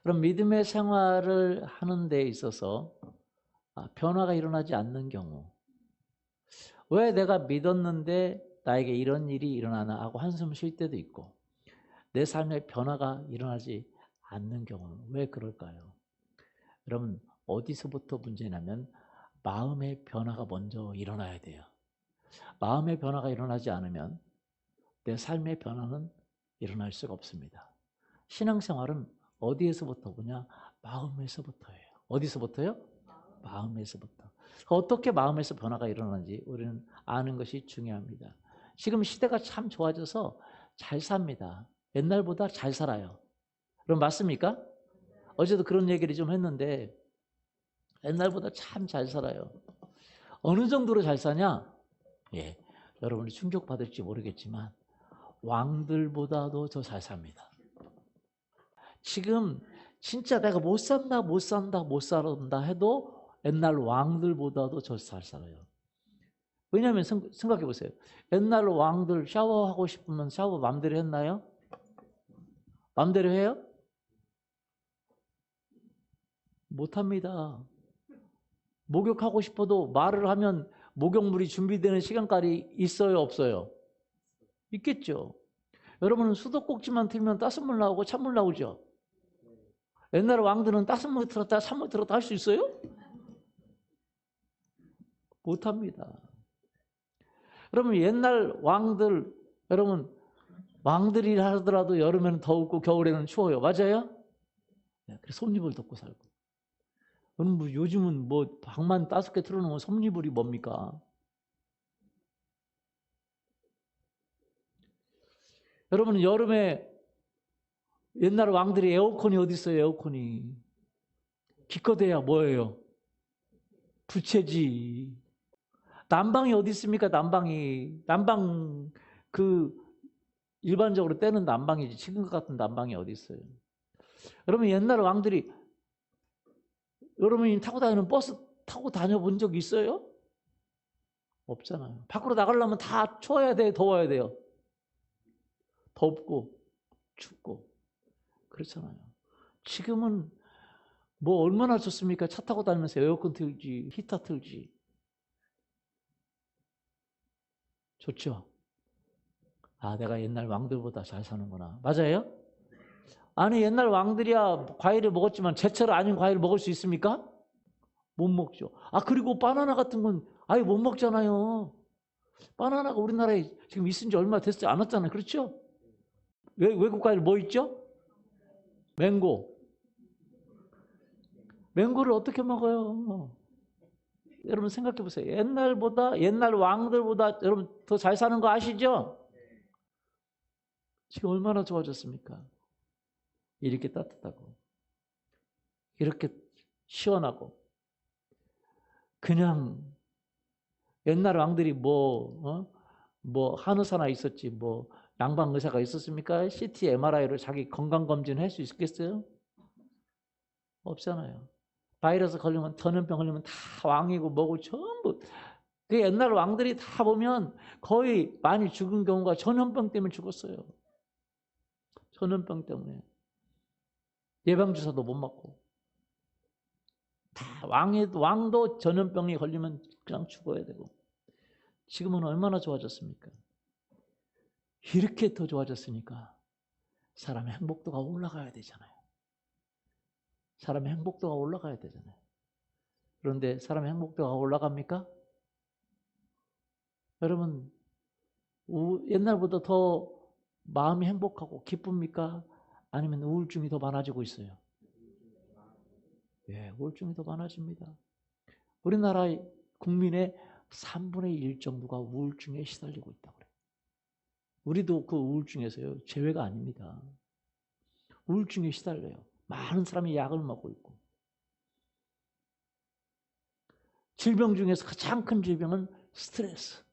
그럼 믿음의 생활을 하는 데 있어서 변화가 일어나지 않는 경우, 왜 내가 믿었는데 나에게 이런 일이 일어나나 하고 한숨 쉴 때도 있고, 내 삶에 변화가 일어나지 않는 경우는 왜 그럴까요? 여러분, 어디서부터 문제냐면 마음의 변화가 먼저 일어나야 돼요. 마음의 변화가 일어나지 않으면 내 삶의 변화는 일어날 수가 없습니다. 신앙생활은 어디에서부터 보냐? 마음에서부터예요. 어디서부터요? 마음에서부터. 어떻게 마음에서 변화가 일어나는지 우리는 아는 것이 중요합니다. 지금 시대가 참 좋아져서 잘 삽니다. 옛날보다 잘 살아요. 그럼 맞습니까? 어제도 그런 얘기를 좀 했는데 옛날보다 참 잘 살아요. 어느 정도로 잘 사냐? 예, 여러분이 충격받을지 모르겠지만 왕들보다도 더 잘 삽니다. 지금 진짜 내가 못 산다 해도 옛날 왕들보다도 더 잘 살아요. 왜냐하면 생각해 보세요. 옛날 왕들 샤워하고 싶으면 샤워 맘대로 했나요? 맘대로 해요? 못합니다. 목욕하고 싶어도 말을 하면 목욕물이 준비되는 시간까지 있어요, 없어요? 있겠죠. 여러분은 수도꼭지만 틀면 따뜻물 나오고 찬물 나오죠. 옛날 왕들은 따뜻물 틀었다 찬물 틀었다 할 수 있어요? 못합니다. 여러분 옛날 왕들, 여러분 왕들이 하더라도 여름에는 더웠고 겨울에는 추워요. 맞아요? 그래서 솜이불 덮고 살고. 그럼 뭐 요즘은 뭐 방만 5개 틀어놓으면 솜이불이 뭡니까? 여러분 여름에 옛날 왕들이 에어컨이 어디 있어요? 에어컨이 기껏해야 뭐예요? 부채지. 난방이 어디 있습니까? 난방 그 일반적으로 때는 난방이지 지금 같은 난방이 어디 있어요? 여러분 옛날 왕들이 여러분이 타고 다니는 버스 타고 다녀본 적 있어요? 없잖아요. 밖으로 나가려면 다 추워야 돼, 더워야 돼요? 덥고 춥고 그렇잖아요. 지금은 뭐 얼마나 좋습니까? 차 타고 다니면서 에어컨 틀지, 히터 틀지. 좋죠? 내가 옛날 왕들보다 잘 사는구나. 맞아요? 아니 옛날 왕들이야 과일을 먹었지만 제철 아닌 과일을 먹을 수 있습니까? 못 먹죠. 그리고 바나나 같은 건 아예 못 먹잖아요. 바나나가 우리나라에 지금 있은 지 얼마 됐지 않았잖아요. 그렇죠? 외국 과일 뭐 있죠? 맹고. 맹고를 어떻게 먹어요? 여러분 생각해 보세요. 옛날 왕들보다 여러분 더 잘 사는 거 아시죠? 지금 얼마나 좋아졌습니까? 이렇게 따뜻하고, 이렇게 시원하고, 그냥 옛날 왕들이 뭐 한의사나 있었지, 뭐 양방 의사가 있었습니까? CT, MRI로 자기 건강 검진을 할 수 있겠어요? 없잖아요. 바이러스 걸리면 전염병 걸리면 다 왕이고 뭐고 전부 그 옛날 왕들이 다 보면 거의 많이 죽은 경우가 전염병 때문에 죽었어요. 전염병 때문에 예방주사도 못 맞고 다 왕도 전염병이 걸리면 그냥 죽어야 되고 지금은 얼마나 좋아졌습니까? 이렇게 더 좋아졌으니까 사람의 행복도가 올라가야 되잖아요. 사람의 행복도가 올라가야 되잖아요. 그런데 사람의 행복도가 올라갑니까? 여러분 옛날보다 더 마음이 행복하고 기쁩니까? 아니면 우울증이 더 많아지고 있어요? 예, 우울증이 더 많아집니다. 우리나라 국민의 3분의 1 정도가 우울증에 시달리고 있다고 그래요. 우리도 그 우울증에서요, 제외가 아닙니다. 우울증에 시달려요. 많은 사람이 약을 먹고 있고. 질병 중에서 가장 큰 질병은 스트레스.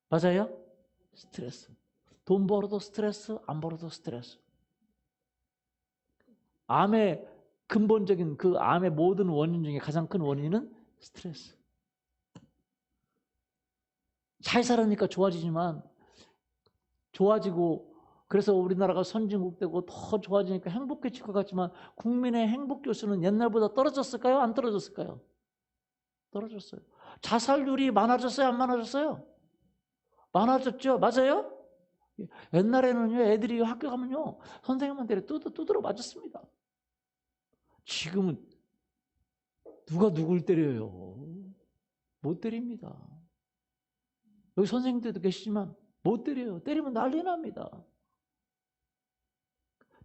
맞아요? 스트레스. 돈 벌어도 스트레스, 안 벌어도 스트레스. 암의 근본적인 그 암의 모든 원인 중에 가장 큰 원인은 스트레스. 잘 살으니까 좋아지지만 좋아지고 그래서 우리나라가 선진국 되고 더 좋아지니까 행복해질 것 같지만 국민의 행복 지수는 옛날보다 떨어졌을까요? 안 떨어졌을까요? 떨어졌어요. 자살률이 많아졌어요? 안 많아졌어요? 많아졌죠? 맞아요? 옛날에는요, 애들이 학교 가면요, 선생님한테 두드러 맞았습니다. 지금은 누가 누굴 때려요? 못 때립니다. 여기 선생님들도 계시지만 못 때려요. 때리면 난리 납니다.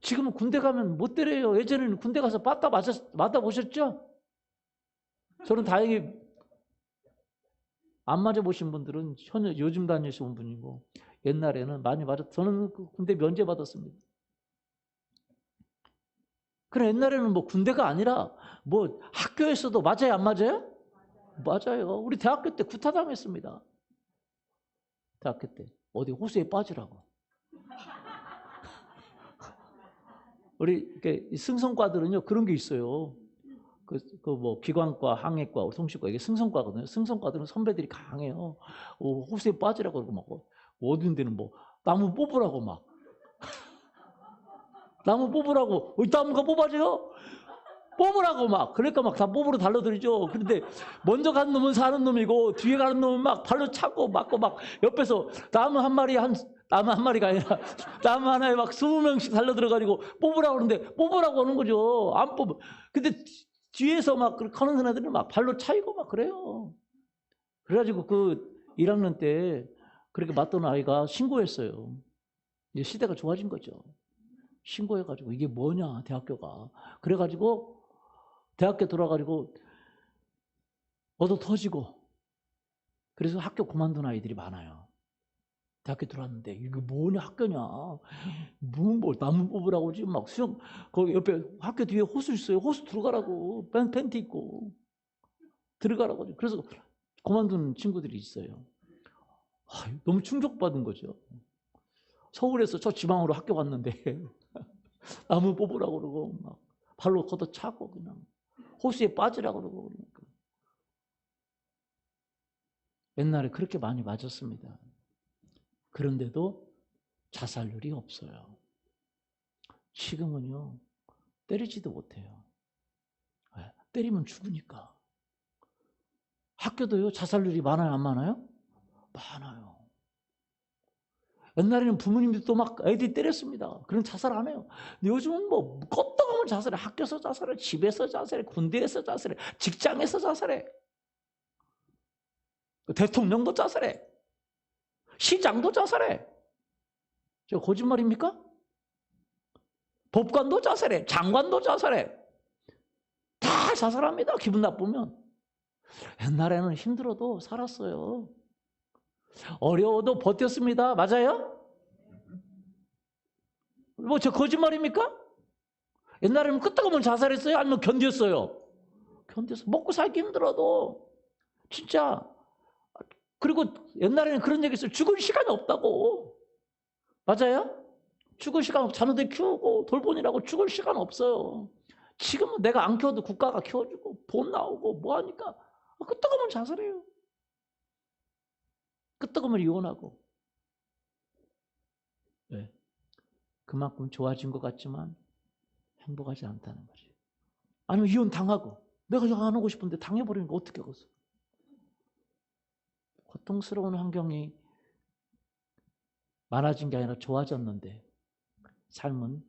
지금은 군대 가면 못 때려요. 예전에는 군대 가서 맞아보셨죠? 저는 다행히 안 맞아보신 분들은 요즘 다니시는 분이고, 옛날에는 많이 저는 군대 면제 받았습니다. 그래, 옛날에는 뭐 군대가 아니라 뭐 학교에서도 맞아요, 안 맞아요? 맞아요. 우리 대학교 때 구타당했습니다. 대학교 때. 어디 호수에 빠지라고. 우리 승성과들은요, 그런 게 있어요. 뭐 기관과, 항해과, 통신과 이게 승성과거든요. 승성과들은 선배들이 강해요. 호수에 빠지라고 그러고 막 어딘 데는 뭐 나무 뽑으라고 막 나무 뽑으라고 나무가 뽑아져요? 뽑으라고 막 그러니까 막 다 뽑으러 달려들죠. 그런데 먼저 간 놈은 사는 놈이고 뒤에 가는 놈은 막 발로 차고 맞고 막 옆에서 나무 한 마리가 아니라 나무 하나에 막 20명씩 달려들어가지고 뽑으라고 하는데 뽑으라고 하는 거죠. 안 뽑아. 근데 뒤에서 막 하는 사람들은 막 발로 차이고 막 그래요. 그래가지고 그 1학년 때 그렇게 맞던 아이가 신고했어요. 이제 시대가 좋아진 거죠. 신고해가지고 이게 뭐냐 대학교가. 그래가지고 대학교 돌아가지고 얻어 터지고 그래서 학교 그만둔 아이들이 많아요. 대학교 들어왔는데 이게 뭐냐 학교냐 뭐 나무 뽑으라고 지금 막 수영 거기 옆에 학교 뒤에 호수 있어요. 호수 들어가라고 팬티 입고 들어가라고. 그래서 그만둔 친구들이 있어요. 너무 충격받은 거죠. 서울에서 저 지방으로 학교 갔는데 나무 뽑으라고 그러고 막 발로 걷어차고 그냥 호수에 빠지라고 그러고 그러니까. 옛날에 그렇게 많이 맞았습니다. 그런데도 자살률이 없어요. 지금은요, 때리지도 못해요. 때리면 죽으니까. 학교도요, 자살률이 많아요, 안 많아요? 많아요. 옛날에는 부모님들도 또 막 애들이 때렸습니다. 그런 자살 안 해요. 근데 요즘은 뭐 껐다가면 자살해. 학교에서 자살해. 집에서 자살해. 군대에서 자살해. 직장에서 자살해. 대통령도 자살해. 시장도 자살해. 저 거짓말입니까? 법관도 자살해. 장관도 자살해. 다 자살합니다. 기분 나쁘면. 옛날에는 힘들어도 살았어요. 어려워도 버텼습니다. 맞아요? 뭐 저 거짓말입니까? 옛날에는 끄떡하면 자살했어요? 아니면 견뎠어요? 견뎌서 먹고 살기 힘들어도 진짜. 그리고 옛날에는 그런 얘기 있어요. 죽을 시간이 없다고. 맞아요? 죽을 시간 없고 자녀들 키우고 돌보느라고 죽을 시간 없어요. 지금은 내가 안 키워도 국가가 키워주고 돈 나오고 뭐 하니까 끄떡하면 자살해요. 끄떡하면 이혼하고. 네. 그만큼 좋아진 것 같지만 행복하지 않다는 거지. 아니면 이혼 당하고 내가 안 하고 싶은데 당해버리니까 어떻게 하겠어. 고통스러운 환경이 많아진 게 아니라 좋아졌는데 삶은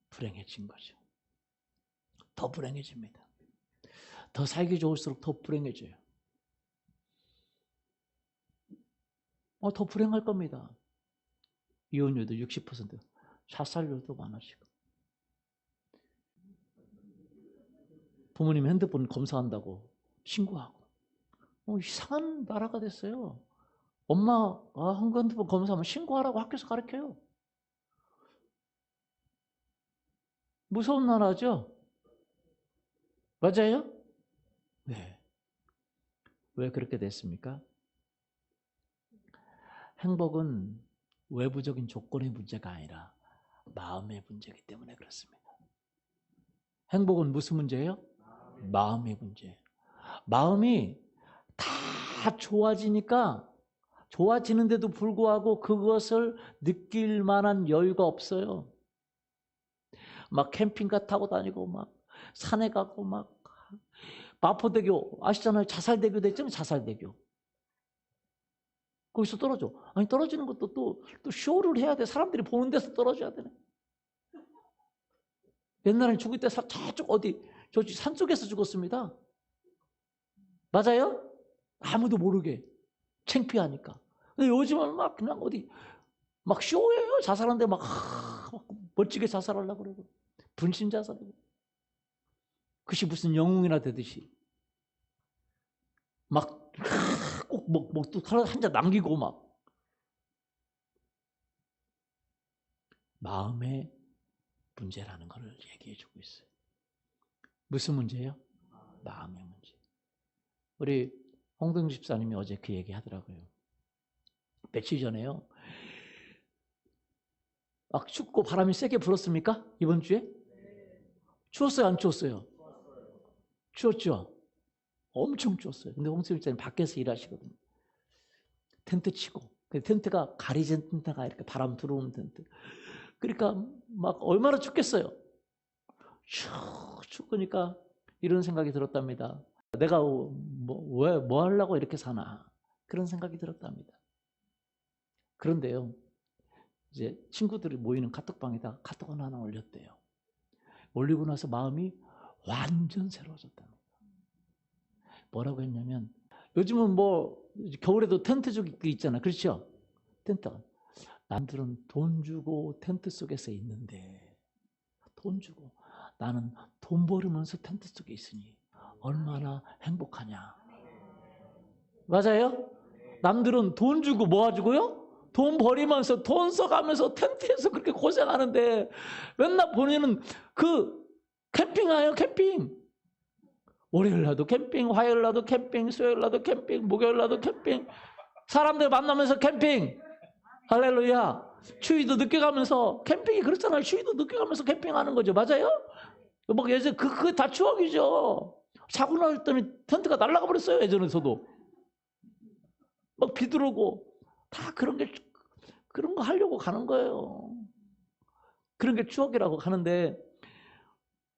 불행해진 거죠. 더 불행해집니다. 더 살기 좋을수록 더 불행해져요. 더 불행할 겁니다. 이혼율도 60%, 자살률도 많아지고. 부모님 핸드폰 검사한다고 신고하고. 이상한 나라가 됐어요. 엄마가 핸드폰 검사하면 신고하라고 학교에서 가르쳐요. 무서운 나라죠? 맞아요? 네. 왜 그렇게 됐습니까? 행복은 외부적인 조건의 문제가 아니라 마음의 문제이기 때문에 그렇습니다. 행복은 무슨 문제예요? 마음의 문제. 마음이 다 좋아지니까 좋아지는데도 불구하고 그것을 느낄 만한 여유가 없어요. 막 캠핑카 타고 다니고 막 산에 가고 막 마포대교 아시잖아요. 자살대교 됐잖아요. 자살대교. 거기서 떨어져. 아니 떨어지는 것도 또 쇼를 해야 돼. 사람들이 보는 데서 떨어져야 되네. 옛날에는 죽을 때 저쪽 어디 저 산속에서 죽었습니다. 맞아요? 아무도 모르게 창피하니까. 근데 요즘은 막 그냥 어디 막 쇼예요. 자살하는데 막 멋지게 자살하려고 그러고 분신 자살하고 그것이 무슨 영웅이나 되듯이 막 꼭 또 한 잔 남기고 막 마음의 문제라는 걸 얘기해 주고 있어요. 무슨 문제예요? 마음의 문제. 우리 홍등 집사님이 어제 그 얘기 하더라고요. 며칠 전에요. 막 춥고 바람이 세게 불었습니까? 이번 주에? 추웠어요? 안 추웠어요? 추웠죠? 엄청 추웠어요. 근데 홍승 집사님 밖에서 일하시거든요. 텐트 치고. 텐트가 가리진 텐트가 이렇게 바람 들어오는 텐트. 그러니까 막 얼마나 춥겠어요. 추우니까 이런 생각이 들었답니다. 내가 뭐 하려고 이렇게 사나. 그런 생각이 들었답니다. 그런데요. 이제 친구들이 모이는 카톡방에다 카톡 하나 올렸대요. 올리고 나서 마음이 완전 새로워졌답니다. 뭐라고 했냐면 요즘은 뭐 겨울에도 텐트족이 있잖아. 그렇죠? 텐트가. 남들은 돈 주고 텐트 속에서 있는데 돈 주고 나는 돈 벌으면서 텐트 속에 있으니 얼마나 행복하냐. 맞아요? 남들은 돈 주고 뭐 가지고요? 돈 버리면서 돈 써가면서 텐트에서 그렇게 고생하는데 맨날 본인은 그 캠핑하요 캠핑. 월요일 날도 캠핑, 화요일 날도 캠핑, 수요일 날도 캠핑, 목요일 날도 캠핑. 사람들 만나면서 캠핑. 할렐루야. 추위도 느껴가면서 캠핑이 그렇잖아요. 추위도 느껴가면서 캠핑하는 거죠. 맞아요? 뭐 예전 그게 다 추억이죠. 자고 나왔더니 텐트가 날아가 버렸어요. 예전에서도 막 비들어오고 다 그런 거 하려고 가는 거예요. 그런 게 추억이라고 하는데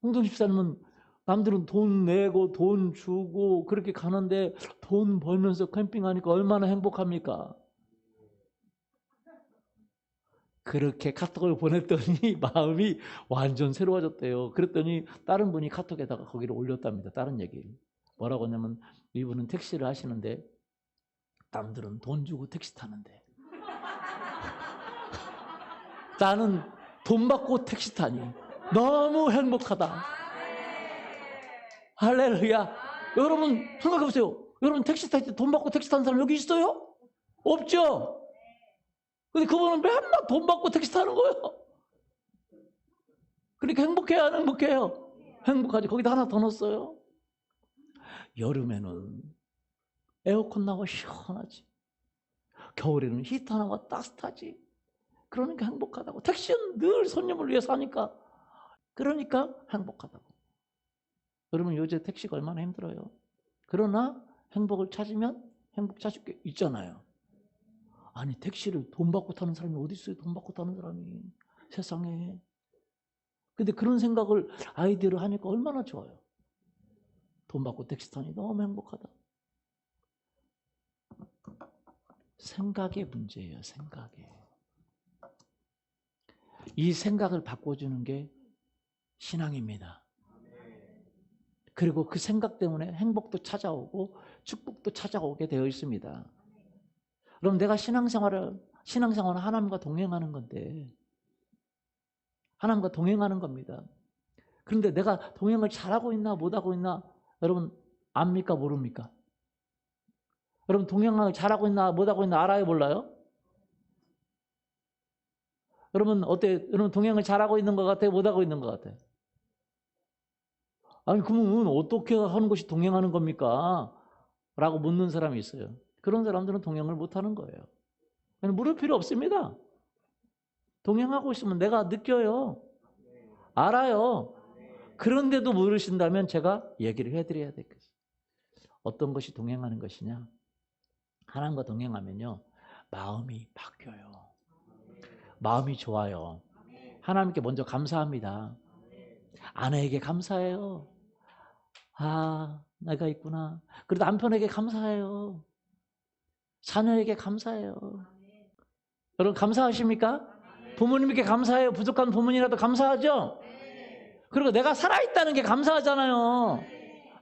홍동 집사님은 남들은 돈 내고 돈 주고 그렇게 가는데 돈 벌면서 캠핑하니까 얼마나 행복합니까? 그렇게 카톡을 보냈더니 마음이 완전 새로워졌대요. 그랬더니 다른 분이 카톡에다가 거기를 올렸답니다. 다른 얘기를. 뭐라고 하냐면 이분은 택시를 하시는데 남들은 돈 주고 택시 타는데 나는 돈 받고 택시 타니 너무 행복하다. 할렐루야. 여러분 생각해 보세요. 여러분 택시 탈 때 돈 받고 택시 타는 사람 여기 있어요? 없죠? 근데 그분은 맨날 돈 받고 택시 타는 거예요. 그러니까 행복해요, 안 행복해요? 행복하지. 거기다 하나 더 넣었어요. 여름에는 에어컨 나와 시원하지. 겨울에는 히터 나와 따뜻하지. 그러니까 행복하다고. 택시는 늘 손님을 위해서 하니까. 그러니까 행복하다고. 여러분 요새 택시가 얼마나 힘들어요. 그러나 행복을 찾으면 행복 찾을 게 있잖아요. 아니 택시를 돈 받고 타는 사람이 어디 있어요? 돈 받고 타는 사람이 세상에. 근데 그런 생각을 아이디어로 하니까 얼마나 좋아요. 돈 받고 택시 타니 너무 행복하다. 생각의 문제예요. 생각에. 이 생각을 바꿔주는 게 신앙입니다. 그리고 그 생각 때문에 행복도 찾아오고 축복도 찾아오게 되어 있습니다. 그럼 내가 신앙생활은 하나님과 동행하는 건데 하나님과 동행하는 겁니다. 그런데 내가 동행을 잘하고 있나 못하고 있나 여러분 압니까 모릅니까? 여러분 동행을 잘하고 있나 못하고 있나 알아요 몰라요? 여러분 어때? 여러분 동행을 잘하고 있는 것 같아요? 못하고 있는 것 같아요? 아니 그러면 어떻게 하는 것이 동행하는 겁니까? 라고 묻는 사람이 있어요. 그런 사람들은 동행을 못하는 거예요. 물을 필요 없습니다. 동행하고 있으면 내가 느껴요. 알아요. 그런데도 모르신다면 제가 얘기를 해드려야 되겠어요. 어떤 것이 동행하는 것이냐? 하나님과 동행하면요. 마음이 바뀌어요. 마음이 좋아요. 하나님께 먼저 감사합니다. 아내에게 감사해요. 아, 내가 있구나. 그리고 남편에게 감사해요. 자녀에게 감사해요. 여러분 감사하십니까? 부모님께 감사해요. 부족한 부모님이라도 감사하죠? 그리고 내가 살아있다는 게 감사하잖아요.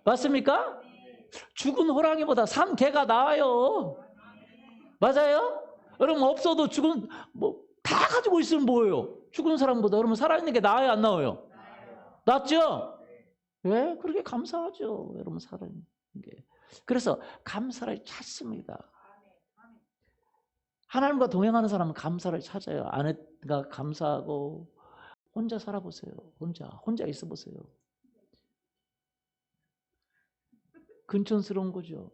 맞습니까? 죽은 호랑이보다 산 개가 나아요. 맞아요? 여러분 없어도 죽은 다 가지고 있으면 뭐예요? 죽은 사람보다 여러분 살아있는 게 나아요, 안 나아요? 낫죠? 왜? 그렇게 감사하죠. 여러분 살아있는 게. 그래서 감사를 찾습니다. 하나님과 동행하는 사람은 감사를 찾아요. 아내가 감사하고 혼자 살아보세요. 혼자 있어보세요. 근천스러운 거죠.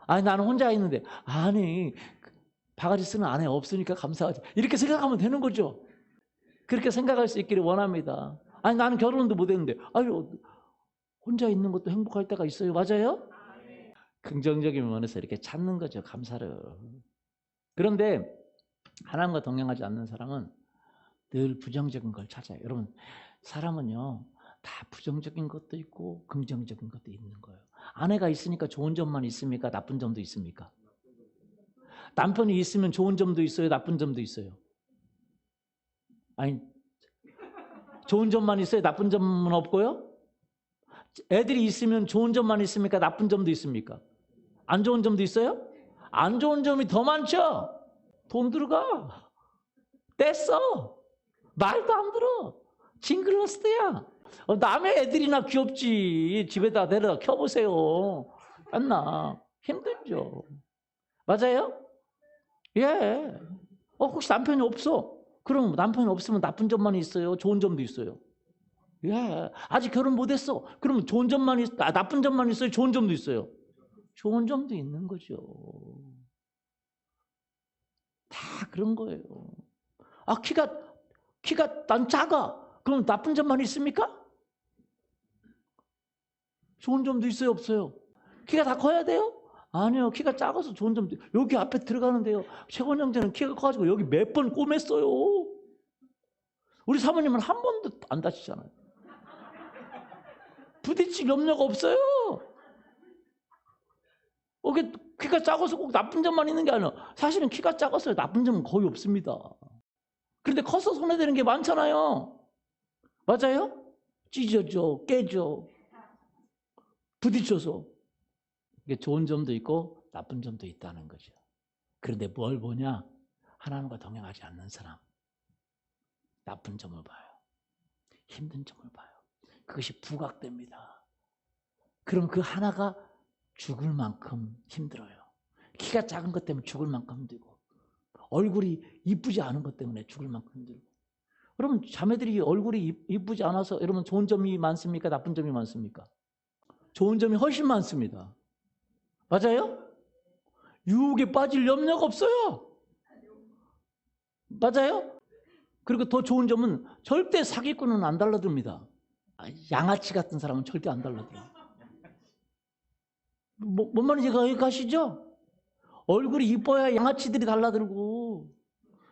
아니 나는 혼자 있는데 아니 바가지 쓰는 아내 없으니까 감사하지. 이렇게 생각하면 되는 거죠. 그렇게 생각할 수 있기를 원합니다. 아니 나는 결혼도 못했는데 아유 혼자 있는 것도 행복할 때가 있어요. 맞아요? 긍정적인 면에서 이렇게 찾는 거죠. 감사를. 그런데 하나님과 동행하지 않는 사람은 늘 부정적인 걸 찾아요. 여러분 사람은요 다 부정적인 것도 있고 긍정적인 것도 있는 거예요. 아내가 있으니까 좋은 점만 있습니까? 나쁜 점도 있습니까? 남편이 있으면 좋은 점도 있어요? 나쁜 점도 있어요? 아니 좋은 점만 있어요? 나쁜 점은 없고요? 애들이 있으면 좋은 점만 있습니까? 나쁜 점도 있습니까? 안 좋은 점도 있어요? 안 좋은 점이 더 많죠? 돈 들어가. 떼써. 말도 안 들어. 징글러스트야. 남의 애들이나 귀엽지. 집에다 데려다 켜보세요. 안나. 힘들죠. 맞아요? 예. 혹시 남편이 없어? 그럼 남편이 없으면 나쁜 점만 있어요? 좋은 점도 있어요? 예. 아직 결혼 못했어? 그러면 좋은 점만 나쁜 점만 있어요? 좋은 점도 있어요? 좋은 점도 있는 거죠. 다 그런 거예요. 아, 키가 난 작아. 그럼 나쁜 점만 있습니까? 좋은 점도 있어요, 없어요? 키가 다 커야 돼요? 아니요. 키가 작아서 좋은 점도. 여기 앞에 들어가는데요. 최원 형제는 키가 커가지고 여기 몇 번 꼬맸어요. 우리 사모님은 한 번도 안 다치잖아요. 부딪힐 염려가 없어요. 키가 작아서 꼭 나쁜 점만 있는 게 아니라 사실은 키가 작아서 나쁜 점은 거의 없습니다. 그런데 커서 손해되는 게 많잖아요. 맞아요? 찢어져, 깨져, 부딪혀서. 이게 좋은 점도 있고 나쁜 점도 있다는 거죠. 그런데 뭘 보냐? 하나님과 동행하지 않는 사람. 나쁜 점을 봐요. 힘든 점을 봐요. 그것이 부각됩니다. 그럼 그 하나가 죽을 만큼 힘들어요. 키가 작은 것 때문에 죽을 만큼 힘들고 얼굴이 이쁘지 않은 것 때문에 죽을 만큼 힘들고. 그러면 자매들이 얼굴이 이쁘지 않아서 여러분 좋은 점이 많습니까? 나쁜 점이 많습니까? 좋은 점이 훨씬 많습니다. 맞아요? 유혹에 빠질 염려가 없어요. 맞아요? 그리고 더 좋은 점은 절대 사기꾼은 안 달라듭니다. 양아치 같은 사람은 절대 안 달라들어요. 뭔 말인지 가시죠? 얼굴이 이뻐야 양아치들이 달라들고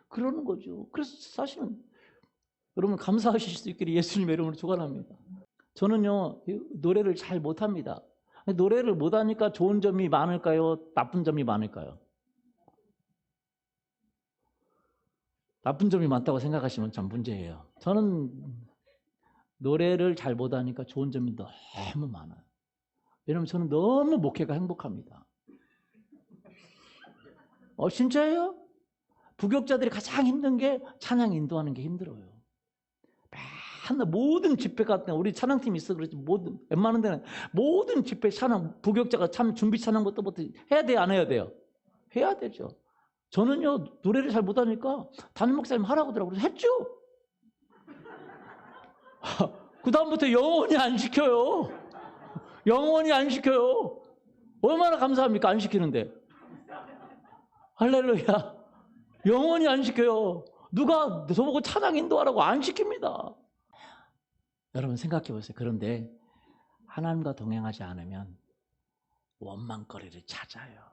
그러는 거죠. 그래서 사실은 여러분 감사하실 수 있기를 예수님의 이름으로 축원합니다. 저는요 노래를 잘 못합니다. 노래를 못하니까 좋은 점이 많을까요? 나쁜 점이 많을까요? 나쁜 점이 많다고 생각하시면 참 문제예요. 저는 노래를 잘 못하니까 좋은 점이 너무 많아요. 왜냐하면 저는 너무 목회가 행복합니다. 진짜예요? 부교육자들이 가장 힘든 게 찬양 인도하는 게 힘들어요. 맨날 모든 집회 같은 데 우리 찬양팀이 있어 그렇지 웬만한 데는 모든 집회 찬양 부교육자가 참 준비 찬양 것도부터 해야 돼요, 안 해야 돼요? 해야 되죠. 저는요 노래를 잘 못하니까 담임 목사님 하라고 하더라고요. 그래서 했죠. 그 다음부터 영원히 안 시켜요. 영원히 안 시켜요. 얼마나 감사합니까? 안 시키는데. 할렐루야. 영원히 안 시켜요. 누가 저보고 찬양 인도하라고 안 시킵니다. 여러분 생각해 보세요. 그런데 하나님과 동행하지 않으면 원망거리를 찾아요.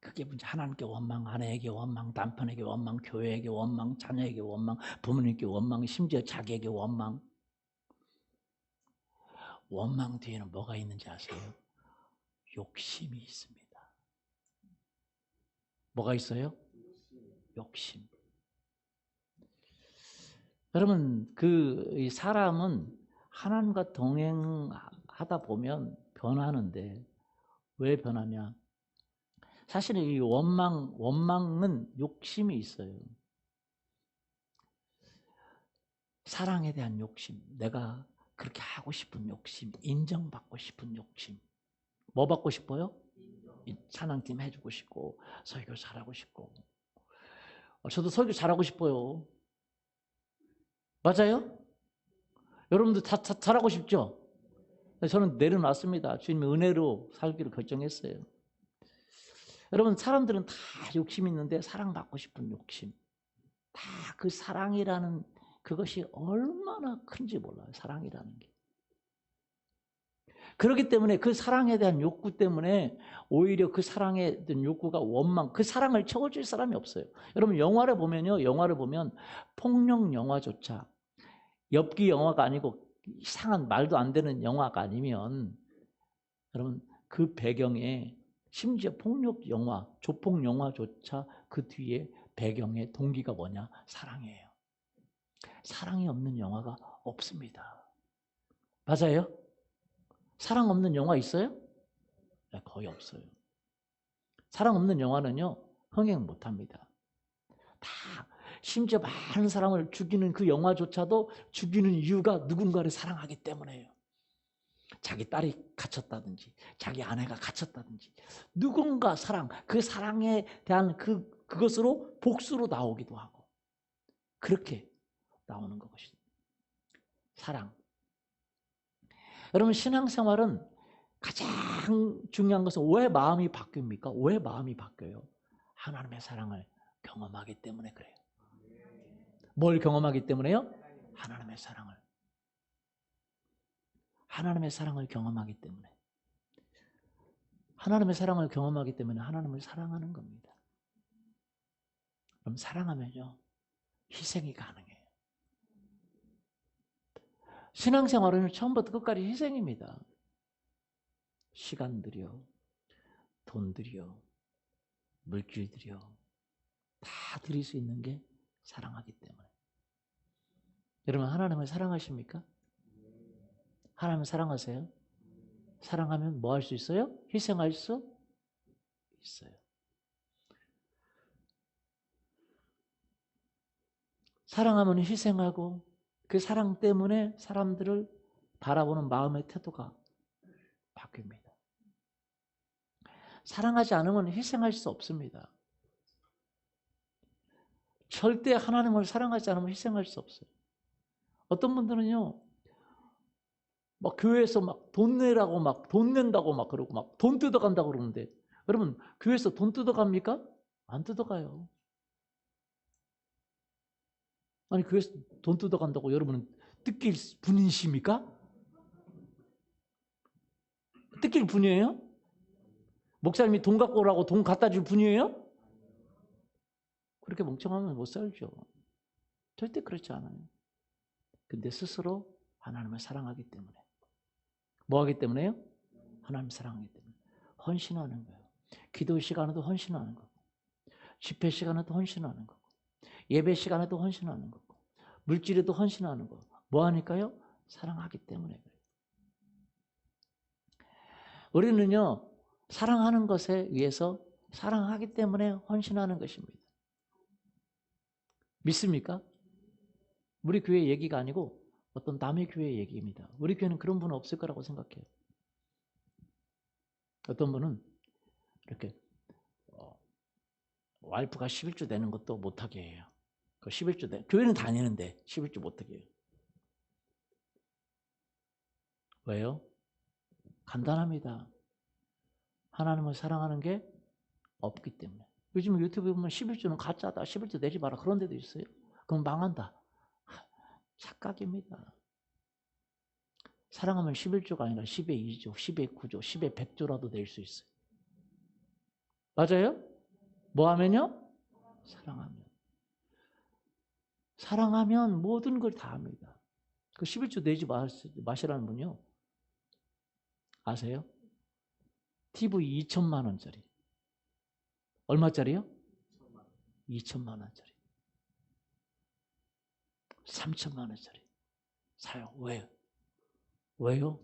그게 문제. 하나님께 원망, 아내에게 원망, 남편에게 원망, 교회에게 원망, 자녀에게 원망, 부모님께 원망, 심지어 자기에게 원망. 원망 뒤에는 뭐가 있는지 아세요? 욕심이 있습니다. 뭐가 있어요? 욕심. 여러분, 이 사람은 하나님과 동행하다 보면 변하는데 왜 변하냐? 사실은 이 원망은 욕심이 있어요. 사랑에 대한 욕심, 내가 그렇게 하고 싶은 욕심, 인정받고 싶은 욕심. 뭐 받고 싶어요? 찬양팀 해주고 싶고, 설교 잘하고 싶고. 저도 설교 잘하고 싶어요. 맞아요? 여러분도 다 잘하고 싶죠? 저는 내려놨습니다. 주님의 은혜로 살기로 결정했어요. 여러분, 사람들은 다 욕심이 있는데 사랑받고 싶은 욕심. 다 그 사랑이라는 그것이 얼마나 큰지 몰라요. 사랑이라는 게. 그렇기 때문에 그 사랑에 대한 욕구 때문에 오히려 그 사랑에 대한 욕구가 원망, 그 사랑을 채워줄 사람이 없어요. 여러분, 영화를 보면 폭력 영화조차 엽기 영화가 아니고 이상한 말도 안 되는 영화가 아니면 여러분 그 배경에 심지어 폭력 영화, 조폭 영화조차 그 뒤에 배경의 동기가 뭐냐? 사랑이에요. 사랑이 없는 영화가 없습니다. 맞아요? 사랑 없는 영화 있어요? 네, 거의 없어요. 사랑 없는 영화는요, 흥행 못합니다. 다 심지어 많은 사람을 죽이는 그 영화조차도 죽이는 이유가 누군가를 사랑하기 때문에요. 자기 딸이 갇혔다든지 자기 아내가 갇혔다든지 누군가 사랑, 그 사랑에 대한 그것으로 복수로 나오기도 하고 그렇게 나오는 것이 사랑. 여러분, 신앙생활은 가장 중요한 것은 왜 마음이 바뀝니까? 왜 마음이 바뀌어요? 하나님의 사랑을 경험하기 때문에 그래요. 뭘 경험하기 때문에요? 하나님의 사랑을. 하나님의 사랑을 경험하기 때문에. 하나님의 사랑을 경험하기 때문에 하나님을 사랑하는 겁니다. 그럼 사랑하면요, 희생이 가능해요. 신앙생활은 처음부터 끝까지 희생입니다. 시간 들여, 돈 들여, 물질 들여 다 드릴 수 있는 게 사랑하기 때문에. 여러분, 하나님을 사랑하십니까? 하나님을 사랑하세요? 사랑하면 뭐 할 수 있어요? 희생할 수 있어요. 사랑하면 희생하고 그 사랑 때문에 사람들을 바라보는 마음의 태도가 바뀝니다. 사랑하지 않으면 희생할 수 없습니다. 절대 하나님을 사랑하지 않으면 희생할 수 없어요. 어떤 분들은요, 막 교회에서 막 돈 내라고 막 돈 낸다고 막 그러고 막 돈 뜯어간다고 그러는데, 여러분, 교회에서 돈 뜯어갑니까? 안 뜯어가요. 아니, 교회에서 돈 뜯어간다고 여러분은 뜯길 분이십니까? 뜯길 분이에요? 목사님이 돈 갖고 오라고 돈 갖다 줄 분이에요? 그렇게 멍청하면 못 살죠. 절대 그렇지 않아요. 근데 스스로 하나님을 사랑하기 때문에. 뭐 하기 때문에요? 하나님 사랑하기 때문에. 헌신하는 거예요. 기도 시간에도 헌신하는 거고, 집회 시간에도 헌신하는 거고, 예배 시간에도 헌신하는 거고, 물질에도 헌신하는 거고. 뭐 하니까요? 사랑하기 때문에 그래요. 우리는요, 사랑하는 것에 의해서 사랑하기 때문에 헌신하는 것입니다. 믿습니까? 우리 교회 얘기가 아니고 어떤 남의 교회 얘기입니다. 우리 교회는 그런 분은 없을 거라고 생각해요. 어떤 분은 이렇게 와이프가 11주 내는 것도 못하게 해요. 그 11주 교회는 다니는데 11주 못하게 해요. 왜요? 간단합니다. 하나님을 사랑하는 게 없기 때문에. 요즘 유튜브에 보면 11주는 가짜다. 11주 내지 마라. 그런 데도 있어요. 그럼 망한다. 착각입니다. 사랑하면 11조가 아니라 10의 2조, 10의 9조, 10의 100조라도 낼 수 있어요. 맞아요? 뭐 하면요? 사랑하면. 사랑하면 모든 걸 다 합니다. 그 11조 내지 마시라는 분요. 아세요? TV 2천만 원짜리. 얼마짜리요? 2천만 원짜리. 3천만 원짜리. 사요. 왜요? 왜요?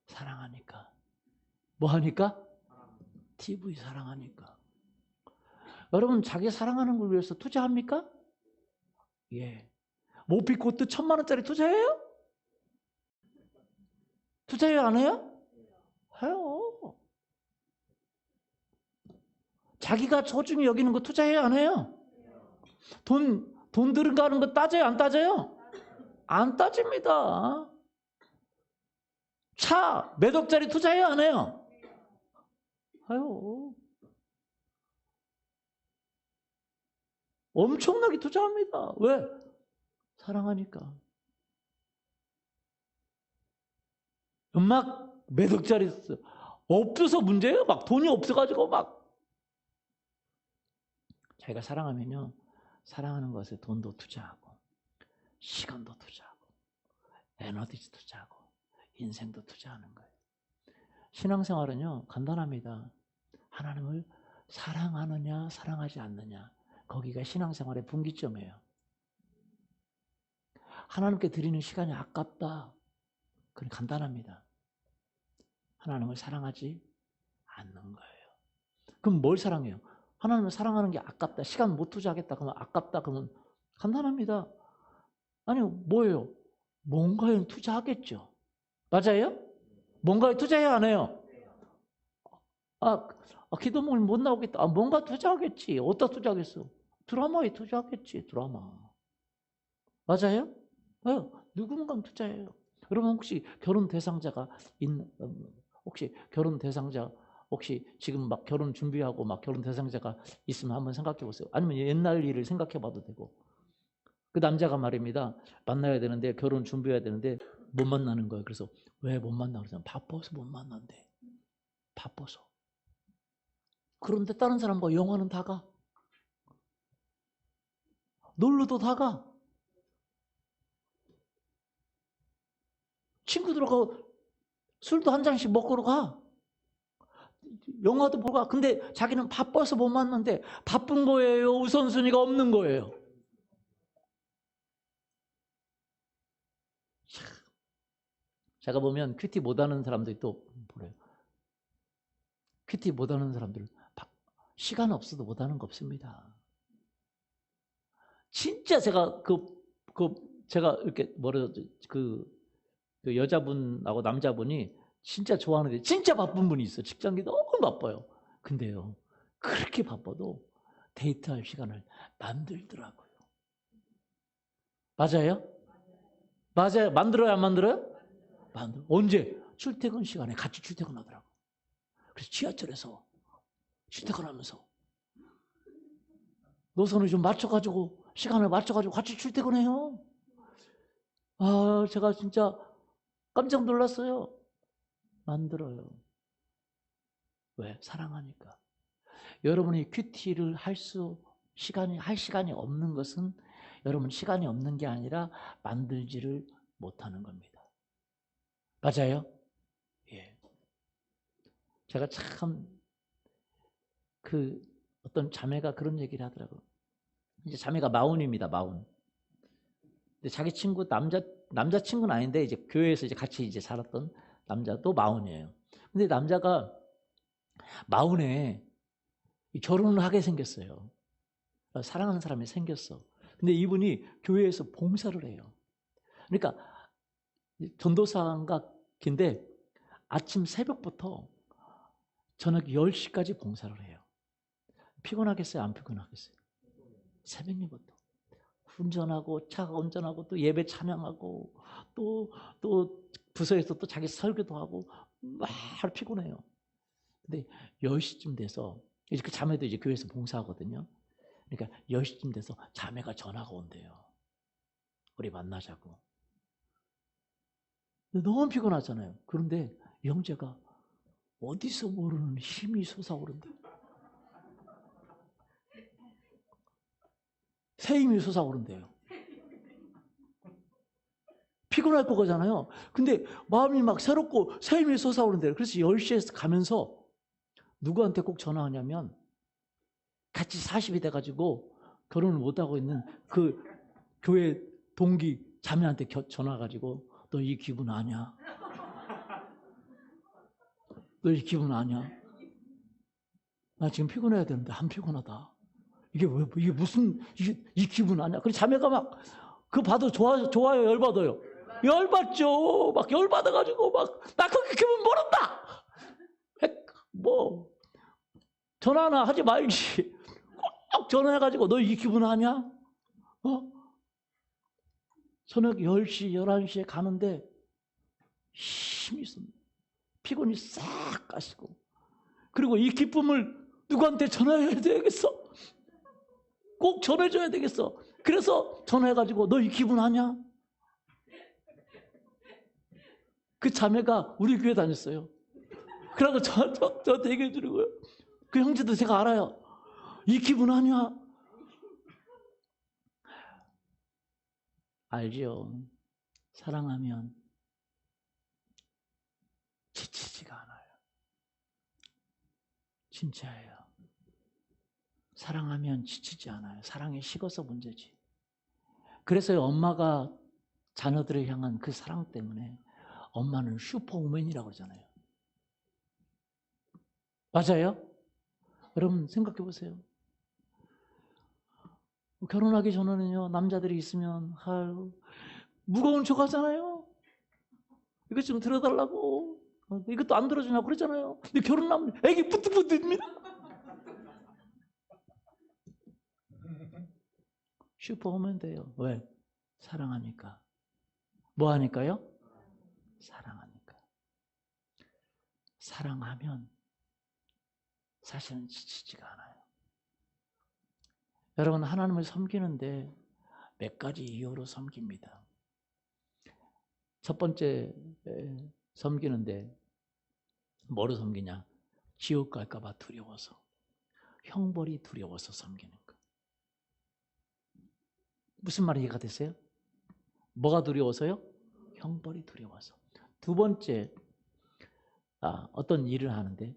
사랑하니까. 뭐 하니까? TV 사랑하니까. 여러분 자기 사랑하는 걸 위해서 투자합니까? 예. 모피코트 1,000만 원짜리 투자해요? 투자해요 안 해요? 해요. 자기가 소중히 여기는 거 투자해요 안 해요? 돈 들어가는 거 따져요 안 따져요? 안 따집니다. 차 몇 억짜리 투자해요 안 해요? 해요. 엄청나게 투자합니다. 왜? 사랑하니까. 막 몇 억짜리 없어서 문제예요. 막 돈이 없어가지고 막. 자기가 사랑하면요. 사랑하는 것에 돈도 투자하고 시간도 투자하고 에너지도 투자하고 인생도 투자하는 거예요. 신앙생활은요. 간단합니다. 하나님을 사랑하느냐 사랑하지 않느냐. 거기가 신앙생활의 분기점이에요. 하나님께 드리는 시간이 아깝다. 그건 간단합니다. 하나님을 사랑하지 않는 거예요. 그럼 뭘 사랑해요? 하나님을 사랑하는 게 아깝다. 시간 못 투자하겠다. 그러면 아깝다. 그러면 간단합니다. 아니 뭐예요? 뭔가에 투자하겠죠. 맞아요? 뭔가에 투자해야 안 해요? 기도문이 못 나오겠다. 뭔가 투자하겠지. 어디다 투자하겠어? 드라마에 투자하겠지. 드라마. 맞아요? 누군가 투자해요. 여러분 혹시 결혼 대상자가 혹시 결혼 대상자 혹시 지금 막 결혼 준비하고 막 결혼 대상자가 있으면 한번 생각해 보세요. 아니면 옛날 일을 생각해 봐도 되고. 그 남자가 말입니다. 만나야 되는데 결혼 준비해야 되는데 못 만나는 거예요. 그래서 왜 못 만나? 그러잖아. 바빠서 못 만난대. 바빠서. 그런데 다른 사람과 영화는 다 가. 놀러도 다 가. 친구들하고 술도 한 잔씩 먹으러 가. 영화도 보러 가. 근데 자기는 바빠서 못 만났는데 바쁜 거예요? 우선순위가 없는 거예요? 제가 보면 큐티 못하는 사람들이 또 그래요. 큐티 못하는 사람들 시간 없어도 못하는 거 없습니다. 진짜 제가 제가 이렇게 그 여자분하고 남자분이 진짜 좋아하는데 진짜 바쁜 분이 있어요. 직장이 너무 바빠요. 근데요 그렇게 바빠도 데이트할 시간을 만들더라고요. 맞아요? 맞아요. 만들어요 안 만들어요? 만들어. 언제? 출퇴근 시간에 같이 출퇴근하더라고. 그래서 지하철에서 출퇴근하면서 노선을 좀 맞춰가지고 시간을 맞춰가지고 같이 출퇴근해요. 제가 진짜 깜짝 놀랐어요. 만들어요. 왜? 사랑하니까. 여러분이 큐티를 할 시간이 없는 것은 여러분 시간이 없는 게 아니라 만들지를 못하는 겁니다. 맞아요? 예. 제가 참 어떤 자매가 그런 얘기를 하더라고요. 이제 자매가 마흔입니다. 마흔. 근데 자기 친구 남자친구는 아닌데 이제 교회에서 이제 같이 이제 살았던 남자도 마흔이에요. 근데 남자가 마흔에 결혼을 하게 생겼어요. 사랑하는 사람이 생겼어. 근데 이분이 교회에서 봉사를 해요. 그러니까 전도사인가 긴데 아침 새벽부터 저녁 10시까지 봉사를 해요. 피곤하겠어요? 안 피곤하겠어요? 새벽부터. 운전하고 차가 운전하고 또 예배 찬양하고 또 부서에서 또 자기 설교도 하고 막 피곤해요. 근데 10시쯤 돼서 이제 그 자매도 이제 교회에서 봉사하거든요. 그러니까 10시쯤 돼서 자매가 전화가 온대요. 우리 만나자고. 너무 피곤하잖아요. 그런데 영재가 어디서 모르는 힘이 솟아오른다. 새 힘이 솟아오른대요. 피곤할 거잖아요. 근데 마음이 막 새롭고 새 힘이 솟아오른대요. 그래서 10시에 가면서 누구한테 꼭 전화하냐면 같이 40이 돼가지고 결혼을 못하고 있는 그 교회 동기 자매한테 전화가지고 너 이 기분 아냐? 너 이 기분 아냐? 나 지금 피곤해야 되는데 안 피곤하다. 이게 무슨 이 기분 아냐? 그래서 자매가 막 그거 봐도 좋아요, 열받아요. 열받죠. 막 열받아가지고 막 나 그렇게 기분 모른다. 뭐 전화나 하지 말지. 꼭 전화해가지고 너 이 기분 아냐? 저녁 10시, 11시에 가는데 힘이 있습니다. 피곤이 싹 가시고. 그리고 이 기쁨을 누구한테 전화해야 되겠어? 꼭 전해줘야 되겠어. 그래서 전화해가지고 너 이 기분 아냐? 그 자매가 우리 교회 다녔어요. 그러고 저한테 얘기해 주는 거예요. 그 형제도 제가 알아요. 이 기분 아냐? 알지요. 사랑하면 지치지가 않아요. 진짜예요. 사랑하면 지치지 않아요. 사랑이 식어서 문제지. 그래서 엄마가 자녀들을 향한 그 사랑 때문에 엄마는 슈퍼우먼이라고 그러잖아요. 맞아요? 여러분 생각해 보세요. 결혼하기 전에는요, 남자들이 있으면 무거운 척 하잖아요. 이것 좀 들어달라고. 이것도 안 들어주냐고 그러잖아요. 근데 결혼하면 애기 뿌듯뿌듯입니다. 슈퍼우먼 돼요. 왜? 사랑하니까. 뭐 하니까요? 사랑하니까. 사랑하면 사실은 지치지가 않아요. 여러분 하나님을 섬기는데 몇 가지 이유로 섬깁니다. 첫 번째 섬기는데 뭐로 섬기냐? 지옥 갈까 봐 두려워서. 형벌이 두려워서 섬기는 거. 무슨 말이 이해가 됐어요? 뭐가 두려워서요? 형벌이 두려워서. 두 번째, 어떤 일을 하는데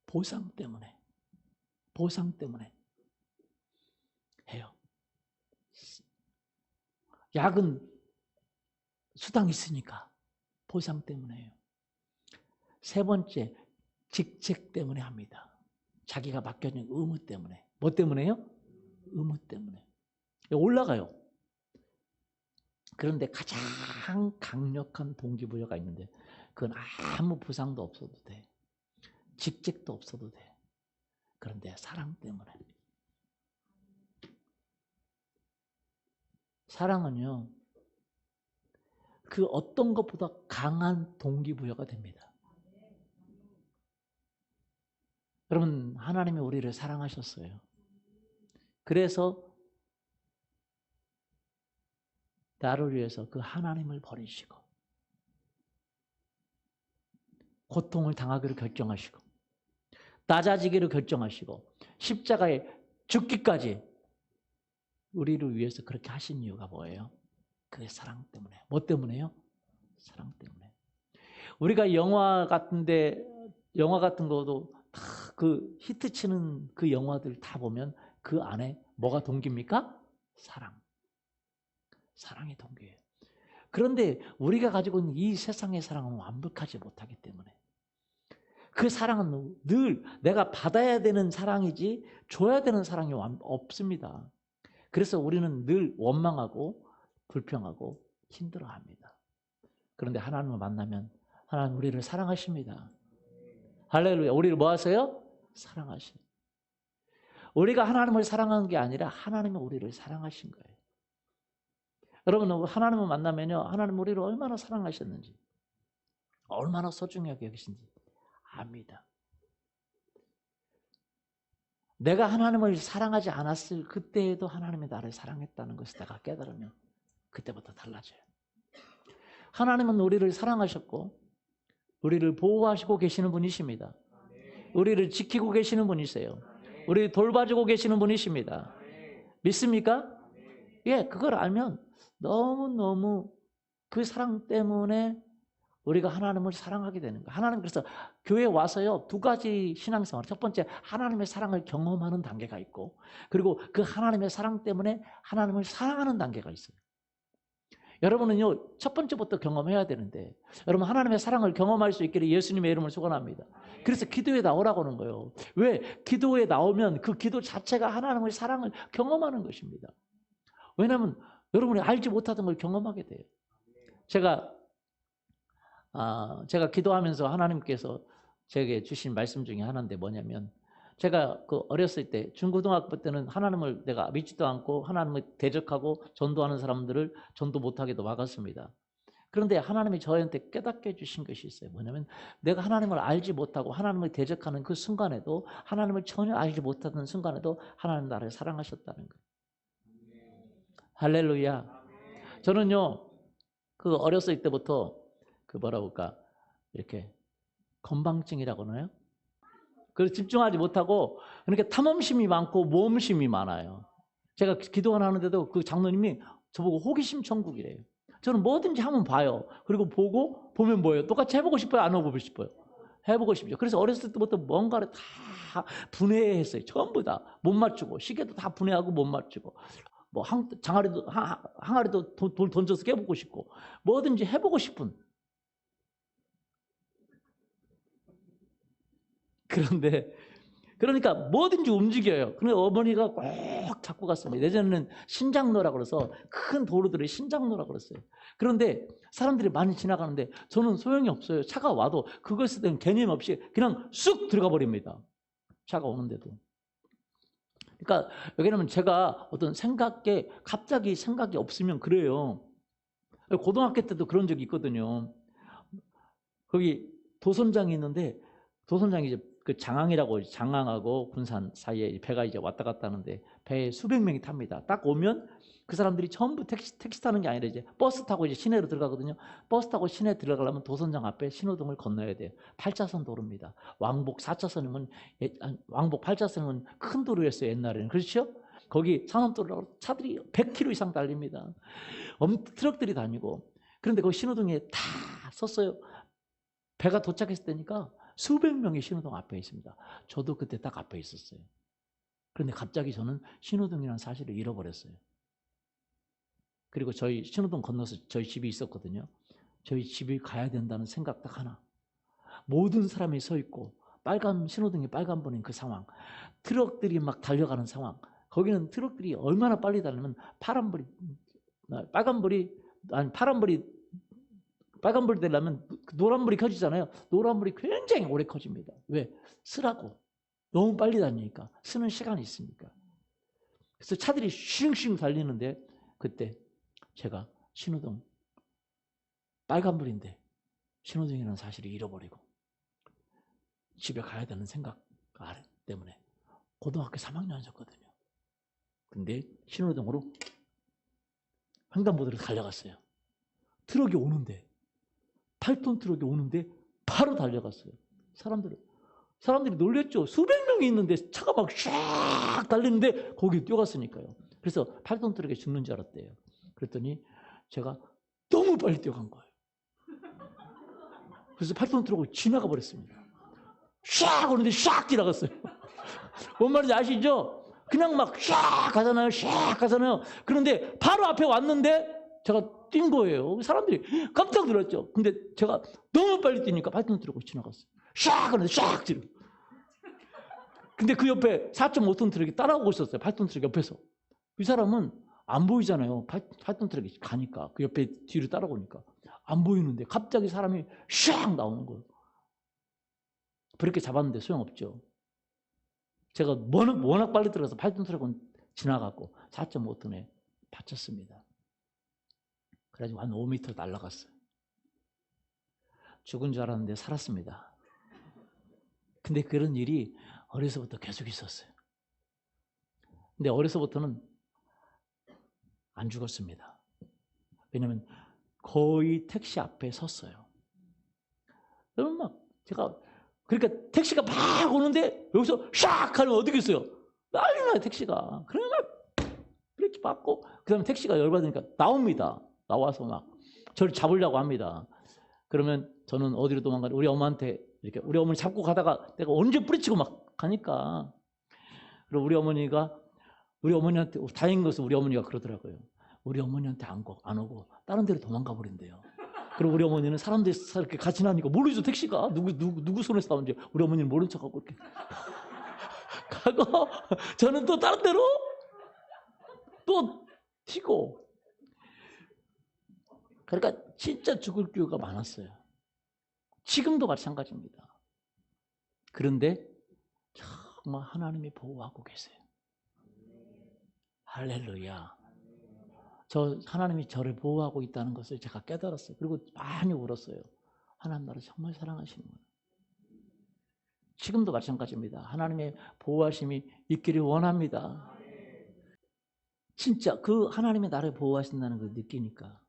보상 때문에 해요. 야근 수당 있으니까 보상 때문에 해요. 세 번째, 직책 때문에 합니다. 자기가 맡겨진 의무 때문에. 뭐 때문에요? 의무 때문에. 올라가요. 그런데 가장 강력한 동기부여가 있는데 그건 아무 보상도 없어도 돼. 직책도 없어도 돼. 그런데 사랑 때문에. 사랑은요, 그 어떤 것보다 강한 동기부여가 됩니다. 여러분, 하나님이 우리를 사랑하셨어요. 그래서 나를 위해서 그 하나님을 버리시고 고통을 당하기로 결정하시고 낮아지기로 결정하시고 십자가에 죽기까지 우리를 위해서 그렇게 하신 이유가 뭐예요? 그 사랑 때문에. 뭐 때문에요? 사랑 때문에. 우리가 영화 같은 것도 다 그 히트치는 그 영화들 다 보면 그 안에 뭐가 동기입니까? 사랑. 사랑이 동기예요. 그런데 우리가 가지고 있는 이 세상의 사랑은 완벽하지 못하기 때문에 그 사랑은 늘 내가 받아야 되는 사랑이지 줘야 되는 사랑이 없습니다. 그래서 우리는 늘 원망하고 불평하고 힘들어합니다. 그런데 하나님을 만나면 하나님 우리를 사랑하십니다. 할렐루야. 우리를 뭐 하세요? 사랑하시. 우리가 하나님을 사랑한 게 아니라 하나님은 우리를 사랑하신 거예요. 여러분 하나님을 만나면요, 하나님 우리를 얼마나 사랑하셨는지, 얼마나 소중하게 여기신지 압니다. 내가 하나님을 사랑하지 않았을 그때에도 하나님이 나를 사랑했다는 것을 내가 깨달으면 그때부터 달라져요. 하나님은 우리를 사랑하셨고 우리를 보호하시고 계시는 분이십니다. 우리를 지키고 계시는 분이세요. 우리 돌봐주고 계시는 분이십니다. 믿습니까? 예, 그걸 알면 너무너무 그 사랑 때문에 우리가 하나님을 사랑하게 되는 거예요. 하나님, 그래서 교회에 와서요, 두 가지 신앙생활. 첫 번째, 하나님의 사랑을 경험하는 단계가 있고, 그리고 그 하나님의 사랑 때문에 하나님을 사랑하는 단계가 있어요. 여러분은요, 첫 번째부터 경험해야 되는데, 여러분 하나님의 사랑을 경험할 수 있기를 예수님의 이름을 축원합니다. 그래서 기도에 나오라고 하는 거예요. 왜? 기도에 나오면 그 기도 자체가 하나님의 사랑을 경험하는 것입니다. 왜냐하면 여러분이 알지 못하던 걸 경험하게 돼요. 제가 기도하면서 하나님께서 제게 주신 말씀 중에 하나인데 뭐냐면, 제가 그 어렸을 때 중고등학교 때는 하나님을 내가 믿지도 않고 하나님을 대적하고 전도하는 사람들을 전도 못하게도 막았습니다. 그런데 하나님이 저한테 깨닫게 해주신 것이 있어요. 뭐냐면 내가 하나님을 알지 못하고 하나님을 대적하는 그 순간에도, 하나님을 전혀 알지 못하는 순간에도 하나님 나를 사랑하셨다는 거예요. 할렐루야. 저는요, 그 어렸을 때부터 그 뭐라고 할까, 이렇게 건방증이라고 하나요? 그래서 집중하지 못하고, 그러니까 탐험심이 많고 모험심이 많아요. 제가 기도를 하는데도 그 장로님이 저보고 호기심 천국이래요. 저는 뭐든지 한번 봐요. 그리고 보면 뭐예요? 똑같이 해보고 싶어요? 안 해보고 싶어요? 해보고 싶죠. 그래서 어렸을 때부터 뭔가를 다 분해했어요. 전부 다 못 맞추고, 시계도 다 분해하고 못 맞추고, 뭐 항아리도 돌 던져서 깨보고 싶고, 뭐든지 해보고 싶은. 그러니까 뭐든지 움직여요. 근데 어머니가 꼭 잡고 갔습니다. 예전에는 신장로라고 그래서 큰 도로들을 신장로라고 그랬어요. 그런데 사람들이 많이 지나가는데 저는 소용이 없어요. 차가 와도 그것에 대한 개념 없이 그냥 쑥 들어가 버립니다. 차가 오는데도. 그러니까 여기는 제가 어떤 갑자기 생각이 없으면 그래요. 고등학교 때도 그런 적이 있거든요. 거기 도선장이 있는데, 도선장이 이제 그 장항하고 군산 사이에 배가 이제 왔다 갔다 하는데 배에 수백 명이 탑니다. 딱 오면 그 사람들이 전부 택시 타는 게 아니라 이제 버스 타고 이제 시내로 들어가거든요. 버스 타고 시내 들어가려면 도선장 앞에 신호등을 건너야 돼요. 8차선 도로입니다. 왕복 4차선이면, 왕복 8차선은 큰 도로였어요, 옛날에는. 그렇죠? 거기 상암도로라고 차들이 100km 이상 달립니다. 트럭들이 다니고. 그런데 그 신호등에 다 섰어요. 배가 도착했을 때니까 수백 명이 신호등 앞에 있습니다. 저도 그때 딱 앞에 있었어요. 그런데 갑자기 저는 신호등이라는 사실을 잃어버렸어요. 그리고 저희 신호등 건너서 저희 집이 있었거든요. 저희 집에 가야 된다는 생각 딱 하나. 모든 사람이 서 있고 신호등이 빨간불인 그 상황, 트럭들이 막 달려가는 상황. 거기는 트럭들이 얼마나 빨리 달리면 빨간불이 되려면 노란불이 켜지잖아요. 노란불이 굉장히 오래 켜집니다. 왜? 쓰라고. 너무 빨리 다니니까. 쓰는 시간이 있으니까. 그래서 차들이 슝슝 달리는데 그때 제가 신호등, 빨간불인데 신호등이라는 사실을 잃어버리고 집에 가야 되는 생각 때문에 고등학교 3학년이었거든요. 근데 신호등으로 횡단보도를 달려갔어요. 트럭이 오는데, 8톤 트럭이 오는데 바로 달려갔어요. 사람들이 놀랬죠. 수백 명이 있는데 차가 막 샥 달리는데 거기 뛰어갔으니까요. 그래서 8톤 트럭에 죽는 줄 알았대요. 그랬더니 제가 너무 빨리 뛰어간 거예요. 그래서 8톤 트럭을 지나가 버렸습니다. 샥 오는데 샥 지나갔어요. 뭔 말인지 아시죠? 그냥 막 샥 가잖아요. 샥 가잖아요. 그런데 바로 앞에 왔는데 제가 뛴 거예요. 사람들이 깜짝 놀랐죠. 근데 제가 너무 빨리 뛰니까 8톤 트럭을 지나갔어요. 샥 하는데 샥 지르. 근데 그 옆에 4.5톤 트럭이 따라오고 있었어요. 8톤 트럭 옆에서. 이 사람은 안 보이잖아요. 8톤 트럭이 가니까. 그 옆에 뒤로 따라오니까. 안 보이는데 갑자기 사람이 샥 나오는 거예요. 그렇게 잡았는데 소용없죠. 제가 워낙 빨리 들어가서 8톤 트럭은 지나갔고 4.5톤에 받쳤습니다. 그래가지고 한 5m 날아갔어요. 죽은 줄 알았는데 살았습니다. 근데 그런 일이 어려서부터 계속 있었어요. 근데 어려서부터는 안 죽었습니다. 왜냐면 거의 택시 앞에 섰어요. 그러면 막 제가, 그러니까 택시가 막 오는데 여기서 샥 하면 어떻게 했어요? 난리 나요, 택시가. 그러니까 브레이크 밟고, 그 다음에 택시가 열받으니까 나옵니다. 나와서 막 저를 잡으려고 합니다. 그러면 저는 어디로 도망가냐? 우리 엄마한테 이렇게, 우리 어머니 잡고 가다가 내가 언제 뿌리치고 막 가니까. 그리고 우리 어머니한테, 다행인 것은 우리 어머니가 그러더라고요. 우리 어머니한테 안 오고 다른 데로 도망가 버린대요. 그리고 우리 어머니는 사람들이 이렇게 같이 나니까 모르죠, 택시가. 누구 손에서 나온지. 우리 어머니는 모른 척하고 이렇게 가고, 저는 또 다른 데로 또 튀고. 그러니까 진짜 죽을 기회가 많았어요. 지금도 마찬가지입니다. 그런데 정말 하나님이 보호하고 계세요. 할렐루야. 하나님이 저를 보호하고 있다는 것을 제가 깨달았어요. 그리고 많이 울었어요. 하나님 나를 정말 사랑하시는구나. 지금도 마찬가지입니다. 하나님의 보호하심이 있기를 원합니다. 진짜 그 하나님이 나를 보호하신다는 걸 느끼니까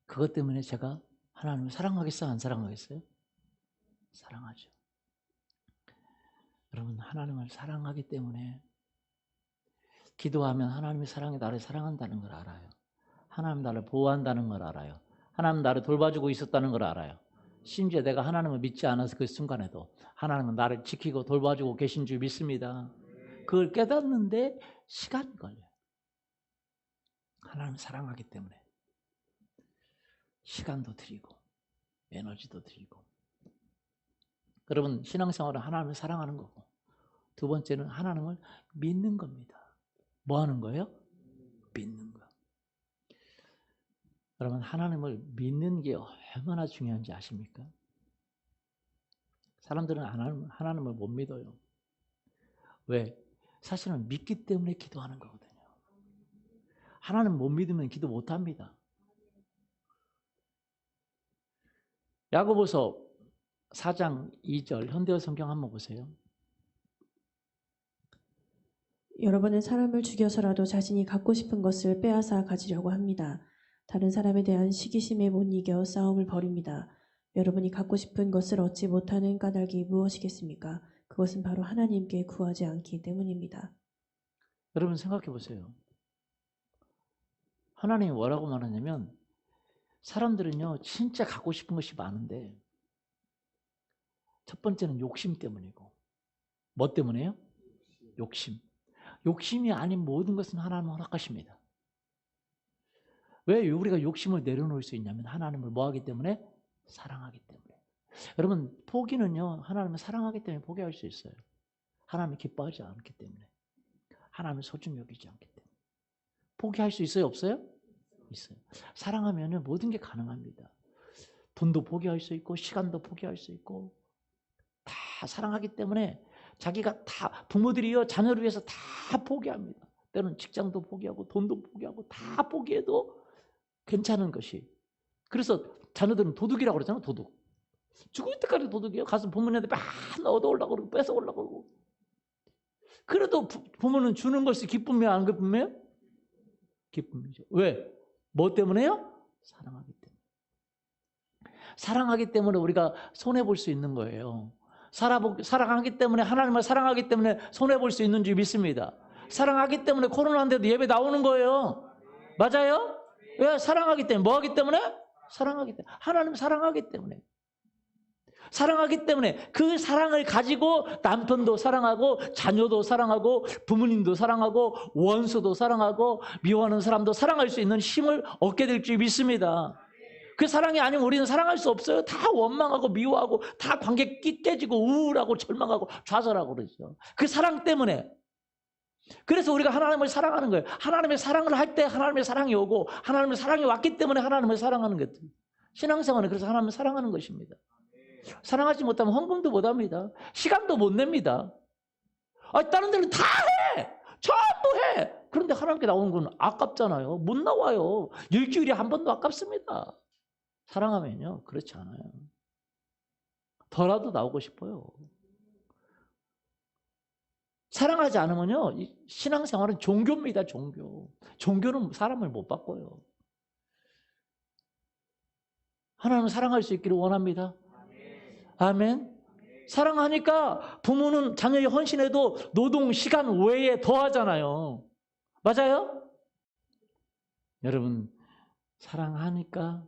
그것 때문에 제가 하나님을 사랑하겠어요? 안 사랑하겠어요? 사랑하죠. 여러분, 하나님을 사랑하기 때문에 기도하면 하나님의 사랑이 나를 사랑한다는 걸 알아요. 하나님 나를 보호한다는 걸 알아요. 하나님 나를 돌봐주고 있었다는 걸 알아요. 심지어 내가 하나님을 믿지 않아서 그 순간에도 하나님은 나를 지키고 돌봐주고 계신 줄 믿습니다. 그걸 깨닫는데 시간이 걸려요. 하나님을 사랑하기 때문에 시간도 드리고 에너지도 드리고. 여러분, 신앙생활은 하나님을 사랑하는 거고, 두 번째는 하나님을 믿는 겁니다. 뭐 하는 거예요? 믿는 거. 여러분, 하나님을 믿는 게 얼마나 중요한지 아십니까? 사람들은 하나님을 못 믿어요. 왜? 사실은 믿기 때문에 기도하는 거거든요. 하나님 못 믿으면 기도 못 합니다. 야고보서 4장 2절 현대어 성경 한번 보세요. 여러분은 사람을 죽여서라도 자신이 갖고 싶은 것을 빼앗아 가지려고 합니다. 다른 사람에 대한 시기심에 못 이겨 싸움을 벌입니다. 여러분이 갖고 싶은 것을 얻지 못하는 까닭이 무엇이겠습니까? 그것은 바로 하나님께 구하지 않기 때문입니다. 여러분 생각해 보세요. 하나님이 뭐라고 말하냐면, 사람들은요 진짜 갖고 싶은 것이 많은데 첫 번째는 욕심 때문이고. 뭐 때문에요? 욕심. 욕심이 아닌 모든 것은 하나님은 허락하십니다. 왜 우리가 욕심을 내려놓을 수 있냐면 하나님을 뭐하기 때문에? 사랑하기 때문에. 여러분, 포기는요 하나님을 사랑하기 때문에 포기할 수 있어요. 하나님을 기뻐하지 않기 때문에, 하나님을 소중히 여기지 않기 때문에. 포기할 수 있어요? 없어요? 있어요. 사랑하면 모든 게 가능합니다. 돈도 포기할 수 있고 시간도 포기할 수 있고, 다 사랑하기 때문에 자기가 다, 부모들이요 자녀를 위해서 다 포기합니다. 때로는 직장도 포기하고 돈도 포기하고 다 포기해도 괜찮은 것이. 그래서 자녀들은 도둑이라고 그러잖아요. 도둑. 죽을 때까지 도둑이에요. 가서 부모님한테 맨날 얻어오려고 그러고 뺏어오려고 그러고. 그래도 부모는 주는 것이 기쁨이에요? 안 기쁨이에요? 기쁨이죠. 왜? 뭐 때문에요? 사랑하기 때문에. 사랑하기 때문에 우리가 손해볼 수 있는 거예요. 사랑하기 때문에, 하나님을 사랑하기 때문에 손해볼 수 있는 줄 믿습니다. 사랑하기 때문에 코로나인데도 예배 나오는 거예요. 맞아요? 왜? 사랑하기 때문에. 뭐 하기 때문에? 사랑하기 때문에. 하나님 사랑하기 때문에. 사랑하기 때문에 그 사랑을 가지고 남편도 사랑하고 자녀도 사랑하고 부모님도 사랑하고 원수도 사랑하고 미워하는 사람도 사랑할 수 있는 힘을 얻게 될 줄 믿습니다. 그 사랑이 아니면 우리는 사랑할 수 없어요. 다 원망하고 미워하고 다 관계 깨지고 우울하고 절망하고 좌절하고 그러죠. 그 사랑 때문에. 그래서 우리가 하나님을 사랑하는 거예요. 하나님의 사랑을 할 때 하나님의 사랑이 오고, 하나님의 사랑이 왔기 때문에 하나님을 사랑하는 거예요. 신앙생활은 그래서 하나님을 사랑하는 것입니다. 사랑하지 못하면 헌금도 못합니다. 시간도 못 냅니다. 다른 데는 다 해! 전부 해! 그런데 하나님께 나오는 건 아깝잖아요. 못 나와요. 일주일에 한 번도 아깝습니다. 사랑하면요 그렇지 않아요. 더라도 나오고 싶어요. 사랑하지 않으면요 신앙생활은 종교입니다. 종교는 사람을 못 바꿔요. 하나님을 사랑할 수 있기를 원합니다. 아멘. 사랑하니까 부모는 자녀의 헌신에도 노동 시간 외에 더하잖아요. 맞아요? 여러분, 사랑하니까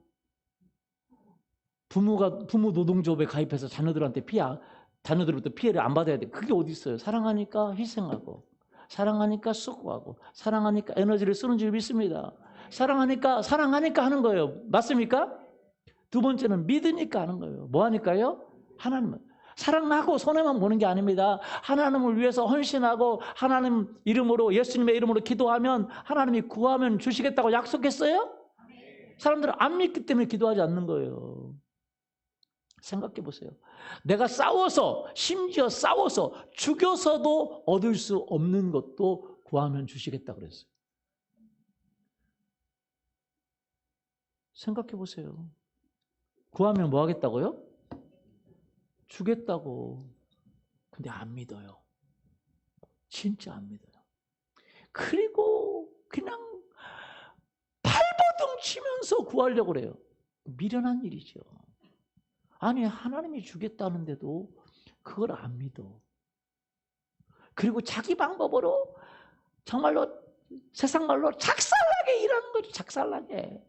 부모 노동조합에 가입해서 자녀들로부터 피해를 안 받아야 돼. 그게 어디 있어요? 사랑하니까 희생하고, 사랑하니까 수고하고, 사랑하니까 에너지를 쓰는 줄 믿습니다. 사랑하니까 하는 거예요. 맞습니까? 두 번째는 믿으니까 하는 거예요. 뭐 하니까요? 하나님을. 사랑하고 손해만 보는 게 아닙니다. 하나님을 위해서 헌신하고 하나님 이름으로, 예수님의 이름으로 기도하면 하나님이 구하면 주시겠다고 약속했어요? 사람들은 안 믿기 때문에 기도하지 않는 거예요. 생각해 보세요. 내가 심지어 싸워서 죽여서도 얻을 수 없는 것도 구하면 주시겠다고 그랬어요. 생각해 보세요. 구하면 뭐 하겠다고요? 주겠다고. 근데 안 믿어요. 진짜 안 믿어요. 그리고 그냥 발버둥 치면서 구하려고 그래요. 미련한 일이죠. 아니, 하나님이 주겠다는데도 그걸 안 믿어. 그리고 자기 방법으로 정말로 세상 말로 작살나게 일하는 거죠. 작살나게.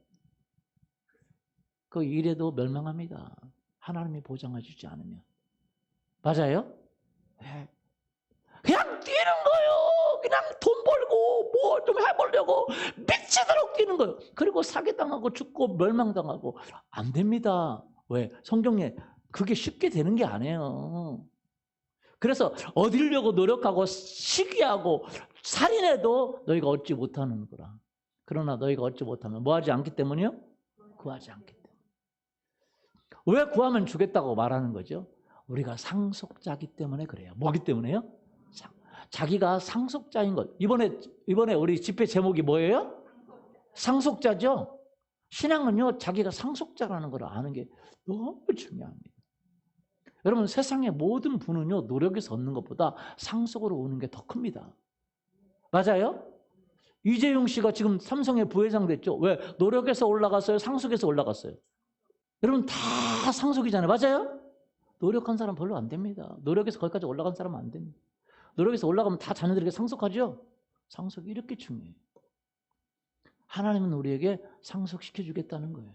그 일에도 멸망합니다. 하나님이 보장해 주지 않으면. 맞아요? 네. 그냥 뛰는 거예요. 그냥 돈 벌고 뭐 좀 해보려고 미치도록 뛰는 거예요. 그리고 사기당하고 죽고 멸망당하고. 안 됩니다. 왜? 성경에 그게 쉽게 되는 게 아니에요. 그래서 얻으려고 노력하고 시기하고 살인해도 너희가 얻지 못하는 거라. 그러나 너희가 얻지 못하면 뭐 하지 않기 때문이요? 구하지 않기 때문에. 왜 구하면 주겠다고 말하는 거죠? 우리가 상속자기 때문에 그래요. 뭐기 때문에요? 자기가 상속자인 것. 이번에 우리 집회 제목이 뭐예요? 상속자죠? 신앙은요, 자기가 상속자라는 걸 아는 게 너무 중요합니다. 여러분, 세상의 모든 부는요, 노력에서 얻는 것보다 상속으로 오는 게 더 큽니다. 맞아요? 이재용 씨가 지금 삼성의 부회장 됐죠? 왜? 노력에서 올라갔어요? 상속에서 올라갔어요? 여러분, 다 상속이잖아요. 맞아요? 노력한 사람 별로 안 됩니다. 노력에서 거기까지 올라간 사람은 안 됩니다. 노력에서 올라가면 다 자녀들에게 상속하죠? 상속이 이렇게 중요해요. 하나님은 우리에게 상속시켜 주겠다는 거예요.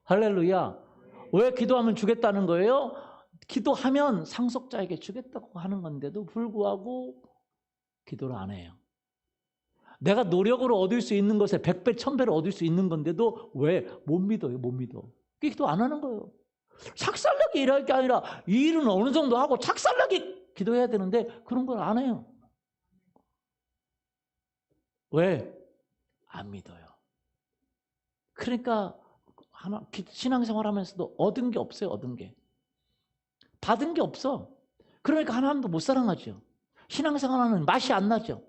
할렐루야. 왜 기도하면 주겠다는 거예요? 기도하면 상속자에게 주겠다고 하는 건데도 불구하고 기도를 안 해요. 내가 노력으로 얻을 수 있는 것에 100배, 1000배를 얻을 수 있는 건데도 왜? 못 믿어요. 못 믿어. 기도 안 하는 거예요. 착살나게 일할 게 아니라 이 일은 어느 정도 하고 착살나게 기도해야 되는데 그런 걸 안 해요. 왜? 안 믿어요. 그러니까 신앙생활 하면서도 얻은 게 없어요. 얻은 게. 받은 게 없어. 그러니까 하나님도 못 사랑하죠. 신앙생활하는 맛이 안 나죠.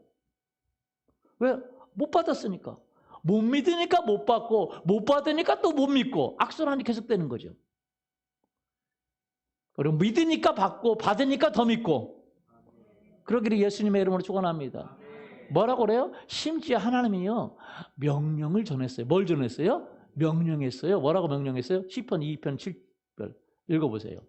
왜? 못 받았으니까. 못 믿으니까 못 받고 못 받으니까 또 못 믿고 악순환이 계속되는 거죠. 그리고 믿으니까 받고 받으니까 더 믿고 그러기를 예수님의 이름으로 축원합니다. 뭐라고 그래요? 심지어 하나님이요 명령을 전했어요. 뭘 전했어요? 명령했어요. 뭐라고 명령했어요? 시편 2편 7절 읽어보세요.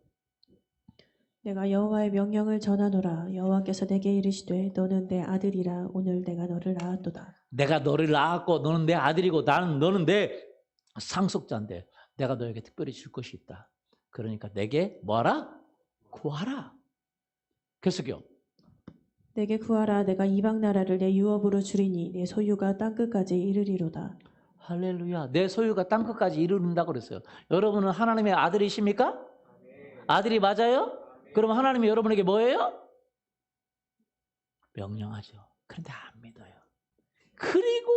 내가 여호와의 명령을 전하노라. 여호와께서 내게 이르시되 너는 내 아들이라. 오늘 내가 너를 낳았도다. 내가 너를 낳았고 너는 내 아들이고 너는 내 상속자인데 내가 너에게 특별히 줄 것이 있다. 그러니까 내게 뭐하라? 구하라. 계속요. 내게 구하라. 내가 이방 나라를 내 유업으로 주리니 내 소유가 땅끝까지 이르리로다. 할렐루야. 내 소유가 땅끝까지 이르른다고 그랬어요. 여러분은 하나님의 아들이십니까? 아들이 맞아요? 그럼 하나님이 여러분에게 뭐예요? 명령하죠. 그런데 안 믿어요. 그리고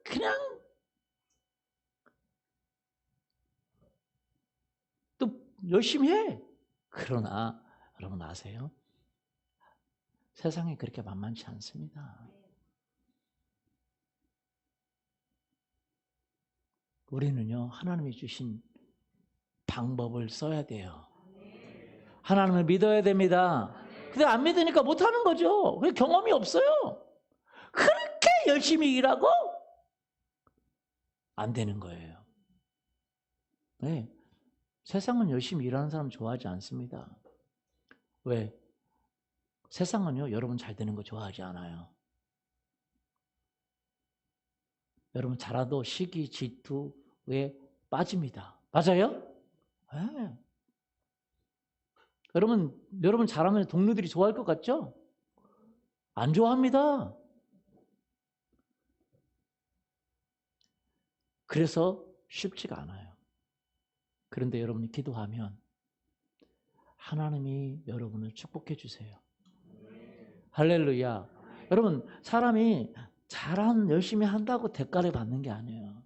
그냥 또 열심히 해. 그러나 여러분 아세요? 세상이 그렇게 만만치 않습니다. 우리는요, 하나님이 주신 방법을 써야 돼요. 하나님을 믿어야 됩니다. 근데 안 믿으니까 못하는 거죠. 경험이 없어요. 그렇게 열심히 일하고 안 되는 거예요. 네. 세상은 열심히 일하는 사람 좋아하지 않습니다. 왜? 세상은요, 여러분 잘 되는 거 좋아하지 않아요. 여러분 잘해도 시기, 질투에 빠집니다. 맞아요? 네. 여러분 잘하면 동료들이 좋아할 것 같죠? 안 좋아합니다. 그래서 쉽지가 않아요. 그런데 여러분이 기도하면 하나님이 여러분을 축복해 주세요. 할렐루야. 여러분, 사람이 열심히 한다고 대가를 받는 게 아니에요.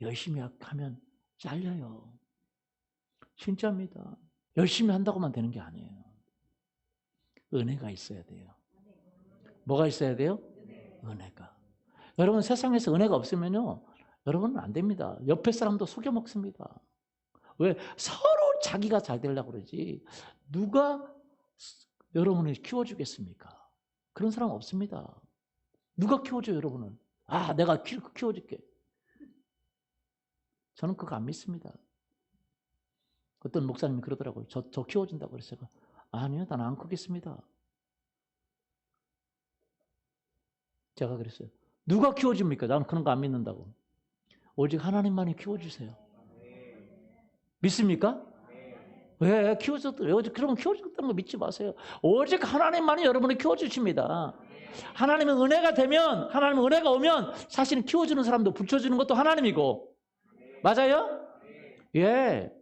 열심히 하면 잘려요. 진짜입니다. 열심히 한다고만 되는 게 아니에요. 은혜가 있어야 돼요. 뭐가 있어야 돼요? 은혜가. 여러분, 세상에서 은혜가 없으면요, 여러분은 안 됩니다. 옆에 사람도 속여 먹습니다. 왜? 서로 자기가 잘 되려고 그러지. 누가 여러분을 키워주겠습니까? 그런 사람 없습니다. 누가 키워줘요, 여러분은? 내가 키워줄게. 저는 그거 안 믿습니다. 어떤 목사님이 그러더라고요. 저 키워준다고 그랬어요. 아니요, 난 안 크겠습니다. 제가 그랬어요. 누가 키워줍니까? 나는 그런 거 안 믿는다고. 오직 하나님만이 키워주세요. 믿습니까? 왜 키워줬어요? 그러면 키워줬다는 거 믿지 마세요. 오직 하나님만이 여러분을 키워주십니다. 하나님은 은혜가 되면, 하나님은 은혜가 오면 사실은 키워주는 사람도 붙여주는 것도 하나님이고. 맞아요? 예.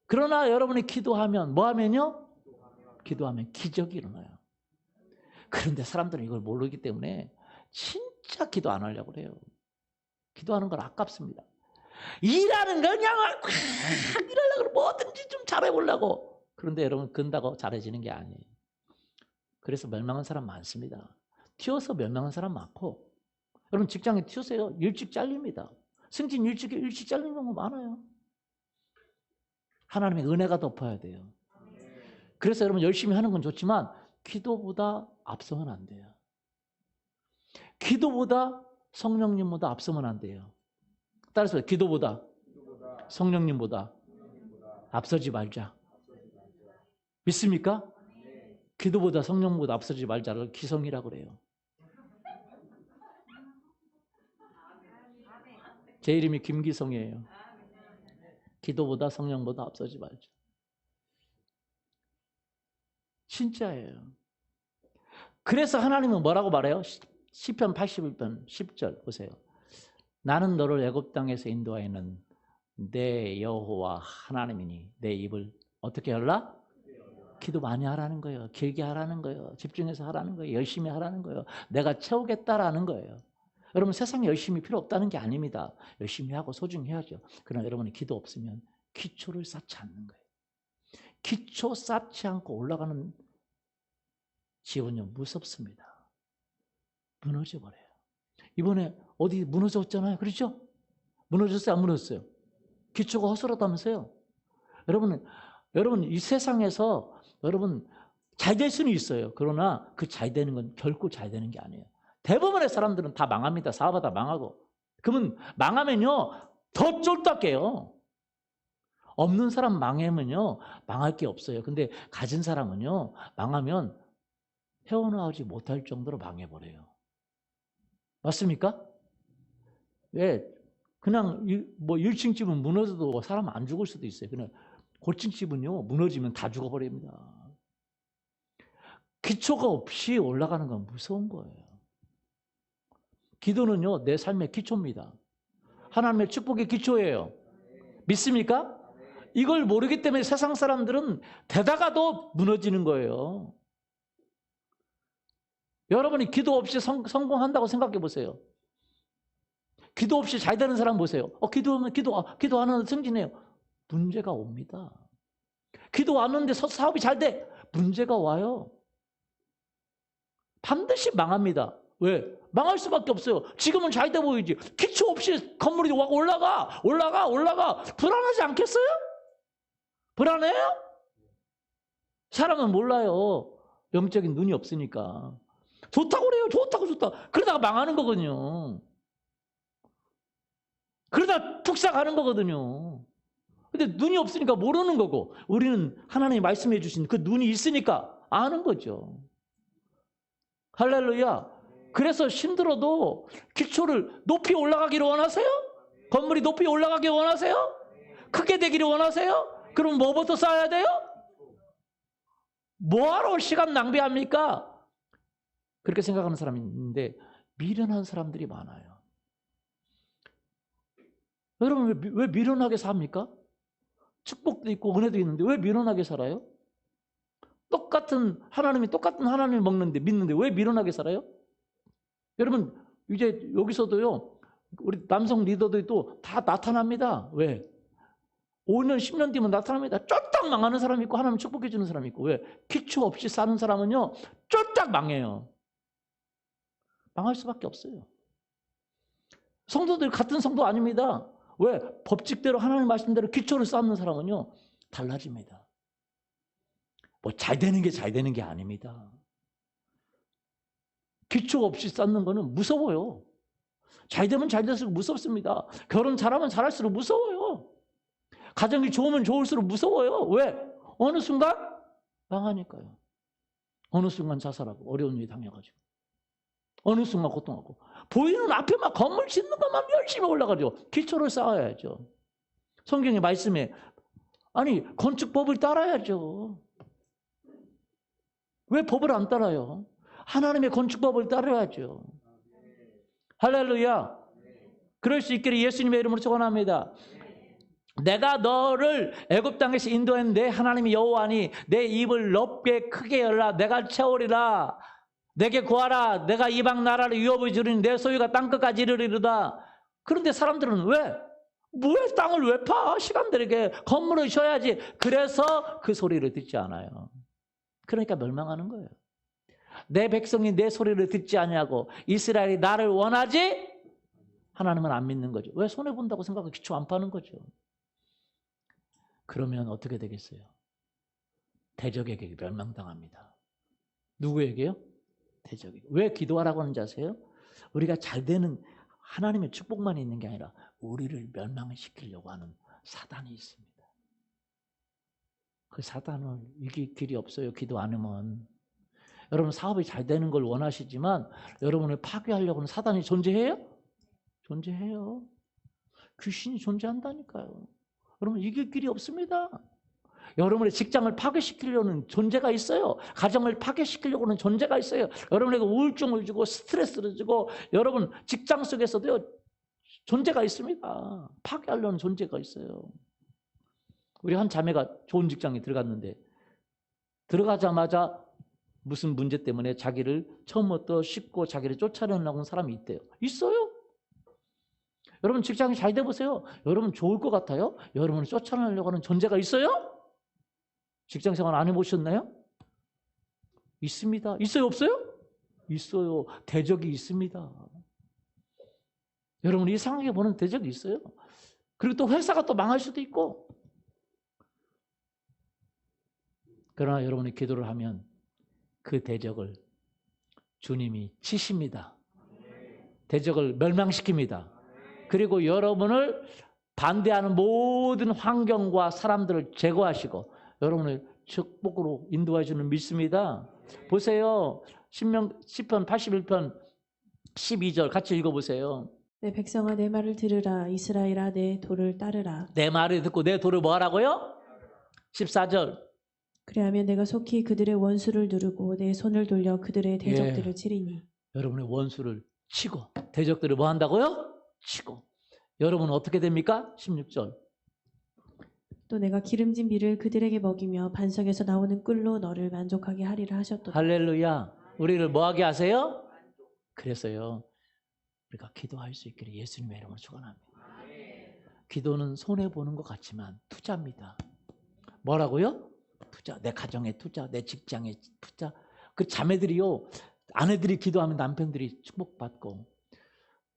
그러나 여러분이 기도하면 뭐 하면요? 기도하면 기적이 일어나요. 그런데 사람들은 이걸 모르기 때문에 진짜 기도 안 하려고 그래요. 기도하는 건 아깝습니다. 일하는 거 그냥 일하려고 뭐든지 좀 잘해보려고. 그런데 여러분 근다고 잘해지는 게 아니에요. 그래서 멸망한 사람 많습니다. 튀어서 멸망한 사람 많고, 여러분 직장에 튀으세요. 일찍 잘립니다. 승진 일찍 잘리는 경우 많아요. 하나님의 은혜가 덮어야 돼요. 그래서 여러분 열심히 하는 건 좋지만 기도보다 앞서면 안 돼요. 기도보다 성령님보다 앞서면 안 돼요. 따라서 기도보다 성령님보다 앞서지 말자. 믿습니까? 기도보다 성령보다 앞서지 말자를 기성이라고 그래요. 제 이름이 김기성이에요. 기도보다 성령보다 앞서지 말자. 진짜예요. 그래서 하나님은 뭐라고 말해요? 시편 81편 10절 보세요. 나는 너를 애굽 땅에서 인도하여는 내 여호와 하나님이니 내 입을 어떻게 열라? 기도 많이 하라는 거예요. 길게 하라는 거예요. 집중해서 하라는 거예요. 열심히 하라는 거예요. 내가 채우겠다라는 거예요. 여러분 세상에 열심히 필요 없다는 게 아닙니다. 열심히 하고 소중히 해야죠. 그러나 여러분이 기도 없으면 기초를 쌓지 않는 거예요. 기초 쌓지 않고 올라가는 집은요 무섭습니다. 무너져 버려요. 이번에 어디 무너졌잖아요. 그렇죠? 무너졌어요? 안 무너졌어요? 기초가 허술하다면서요? 여러분 이 세상에서 여러분 잘 될 수는 있어요. 그러나 그 잘 되는 건 결코 잘 되는 게 아니에요. 대부분의 사람들은 다 망합니다. 사업하다 망하고. 그러면 망하면요 더 쫄딱해요. 없는 사람 망하면요 망할 게 없어요. 근데 가진 사람은요 망하면 헤어나오지 못할 정도로 망해버려요. 맞습니까? 왜? 그냥 뭐 1층 집은 무너져도 사람 안 죽을 수도 있어요. 그냥 고층 집은요 무너지면 다 죽어버립니다. 기초가 없이 올라가는 건 무서운 거예요. 기도는요 내 삶의 기초입니다. 하나님의 축복의 기초예요. 믿습니까? 이걸 모르기 때문에 세상 사람들은 되다가도 무너지는 거예요. 여러분이 기도 없이 성공한다고 생각해 보세요. 기도 없이 잘 되는 사람 보세요. 기도하면 기도 안 하는데 승진해요. 문제가 옵니다. 기도 안 하는데 사업이 잘 돼. 문제가 와요. 반드시 망합니다. 왜? 망할 수밖에 없어요. 지금은 잘 돼 보이지. 기초 없이 건물이 올라가. 불안하지 않겠어요? 불안해요? 사람은 몰라요. 영적인 눈이 없으니까. 좋다고 그래요. 좋다. 그러다가 망하는 거거든요. 그러다 푹 가는 거거든요. 근데 눈이 없으니까 모르는 거고, 우리는 하나님이 말씀해 주신 그 눈이 있으니까 아는 거죠. 할렐루야. 그래서 힘들어도 기초를 높이 올라가기를 원하세요? 건물이 높이 올라가기 원하세요? 크게 되기를 원하세요? 그럼 뭐부터 쌓아야 돼요? 뭐하러 시간 낭비합니까? 그렇게 생각하는 사람이 있는데 미련한 사람들이 많아요. 여러분 왜 미련하게 삽니까? 축복도 있고 은혜도 있는데 왜 미련하게 살아요? 하나님이 똑같은 하나님을 믿는데 왜 미련하게 살아요? 여러분 이제 여기서도요, 우리 남성 리더들도 다 나타납니다. 왜? 5년 10년 뒤면 나타납니다. 쫄딱 망하는 사람이 있고 하나님 축복해 주는 사람이 있고. 왜? 기초 없이 사는 사람은요 쫄딱 망해요. 망할 수밖에 없어요. 성도들 같은 성도 아닙니다. 왜? 법칙대로 하나님 말씀대로 기초를 쌓는 사람은요 달라집니다. 뭐 잘 되는 게 아닙니다. 기초 없이 쌓는 거는 무서워요. 잘 되면 잘 될수록 무섭습니다. 결혼 잘하면 잘할수록 무서워요. 가정이 좋으면 좋을수록 무서워요. 왜? 어느 순간 망하니까요. 어느 순간 자살하고 어려운 일이 당해가지고 어느 순간 고통하고 보이는 앞에 막 건물 짓는 것만 열심히 올라가죠. 기초를 쌓아야죠. 성경의 말씀에 아니 건축법을 따라야죠. 왜 법을 안 따라요? 하나님의 건축법을 따라야죠. 할렐루야. 그럴 수 있기를 예수님의 이름으로 축원합니다. 내가 너를 애굽 땅에서 인도한 내 하나님이 여호와니 내 입을 넓게 크게 열라 내가 채우리라. 내게 구하라. 내가 이방 나라를 위협을 주리니 내 소유가 땅끝까지 이르리로다. 그런데 사람들은 왜 땅을 왜 파? 시간 들이게 건물을 쳐야지. 그래서 그 소리를 듣지 않아요. 그러니까 멸망하는 거예요. 내 백성이 내 소리를 듣지 않냐고. 이스라엘이 나를 원하지? 하나님은 안 믿는 거죠. 왜? 손해본다고 생각하고 기초 안 파는 거죠. 그러면 어떻게 되겠어요? 대적에게 멸망당합니다. 누구에게요? 대적에게. 왜 기도하라고 하는지 아세요? 우리가 잘 되는 하나님의 축복만 있는 게 아니라 우리를 멸망시키려고 하는 사단이 있습니다. 그 사단을 이길 길이 없어요. 기도 안 하면. 여러분 사업이 잘 되는 걸 원하시지만 여러분을 파괴하려고 하는 사단이 존재해요? 존재해요. 귀신이 존재한다니까요. 여러분 이길 길이 없습니다. 여러분의 직장을 파괴시키려는 존재가 있어요. 가정을 파괴시키려고 하는 존재가 있어요. 여러분에게 우울증을 주고 스트레스를 주고 여러분 직장 속에서도요 존재가 있습니다. 파괴하려는 존재가 있어요. 우리 한 자매가 좋은 직장에 들어갔는데 들어가자마자 무슨 문제 때문에 자기를 처음부터 씹고 자기를 쫓아내려고 하는 사람이 있대요. 있어요. 여러분 직장이 잘 돼 보세요. 여러분 좋을 것 같아요? 여러분을 쫓아내려고 하는 존재가 있어요? 직장생활 안 해보셨나요? 있습니다. 있어요? 없어요? 있어요. 대적이 있습니다. 여러분 이상하게 보는 대적이 있어요. 그리고 또 회사가 또 망할 수도 있고. 그러나 여러분이 기도를 하면 그 대적을 주님이 치십니다. 대적을 멸망시킵니다. 그리고 여러분을 반대하는 모든 환경과 사람들을 제거하시고 여러분을 축복으로 인도해 주는 믿습니다. 보세요. 시편 81편 12절 같이 읽어보세요. 내 백성아 내 말을 들으라. 이스라엘아 내 도를 따르라. 내 말을 듣고 내 도를 뭐 하라고요? 14절. 그리하면 내가 속히 그들의 원수를 누르고 내 손을 돌려 그들의 대적들을 치리니. 여러분의 원수를 치고 대적들을 뭐 한다고요? 치고. 여러분은 어떻게 됩니까? 16절. 또 내가 기름진 밀을 그들에게 먹이며 반석에서 나오는 꿀로 너를 만족하게 하리라 하셨도다. 할렐루야. 우리를 뭐하게 하세요? 그래서요. 우리가 기도할 수 있기를 예수님의 이름으로 축원합니다. 기도는 손해보는 것 같지만 투자입니다. 뭐라고요? 투자. 내 가정에 투자, 내 직장에 투자. 그 자매들이요. 아내들이 기도하면 남편들이 축복받고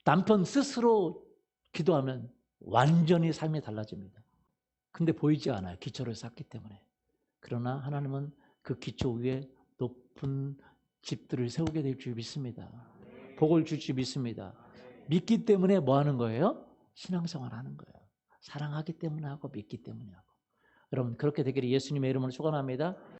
남편 스스로 기도하면 완전히 삶이 달라집니다. 근데 보이지 않아요. 기초를 쌓기 때문에. 그러나 하나님은 그 기초 위에 높은 집들을 세우게 될 줄 믿습니다. 복을 줄 줄 믿습니다. 믿기 때문에 뭐 하는 거예요? 신앙생활 하는 거예요. 사랑하기 때문에 하고 믿기 때문에 하고. 여러분 그렇게 되기를 예수님의 이름으로 축원합니다.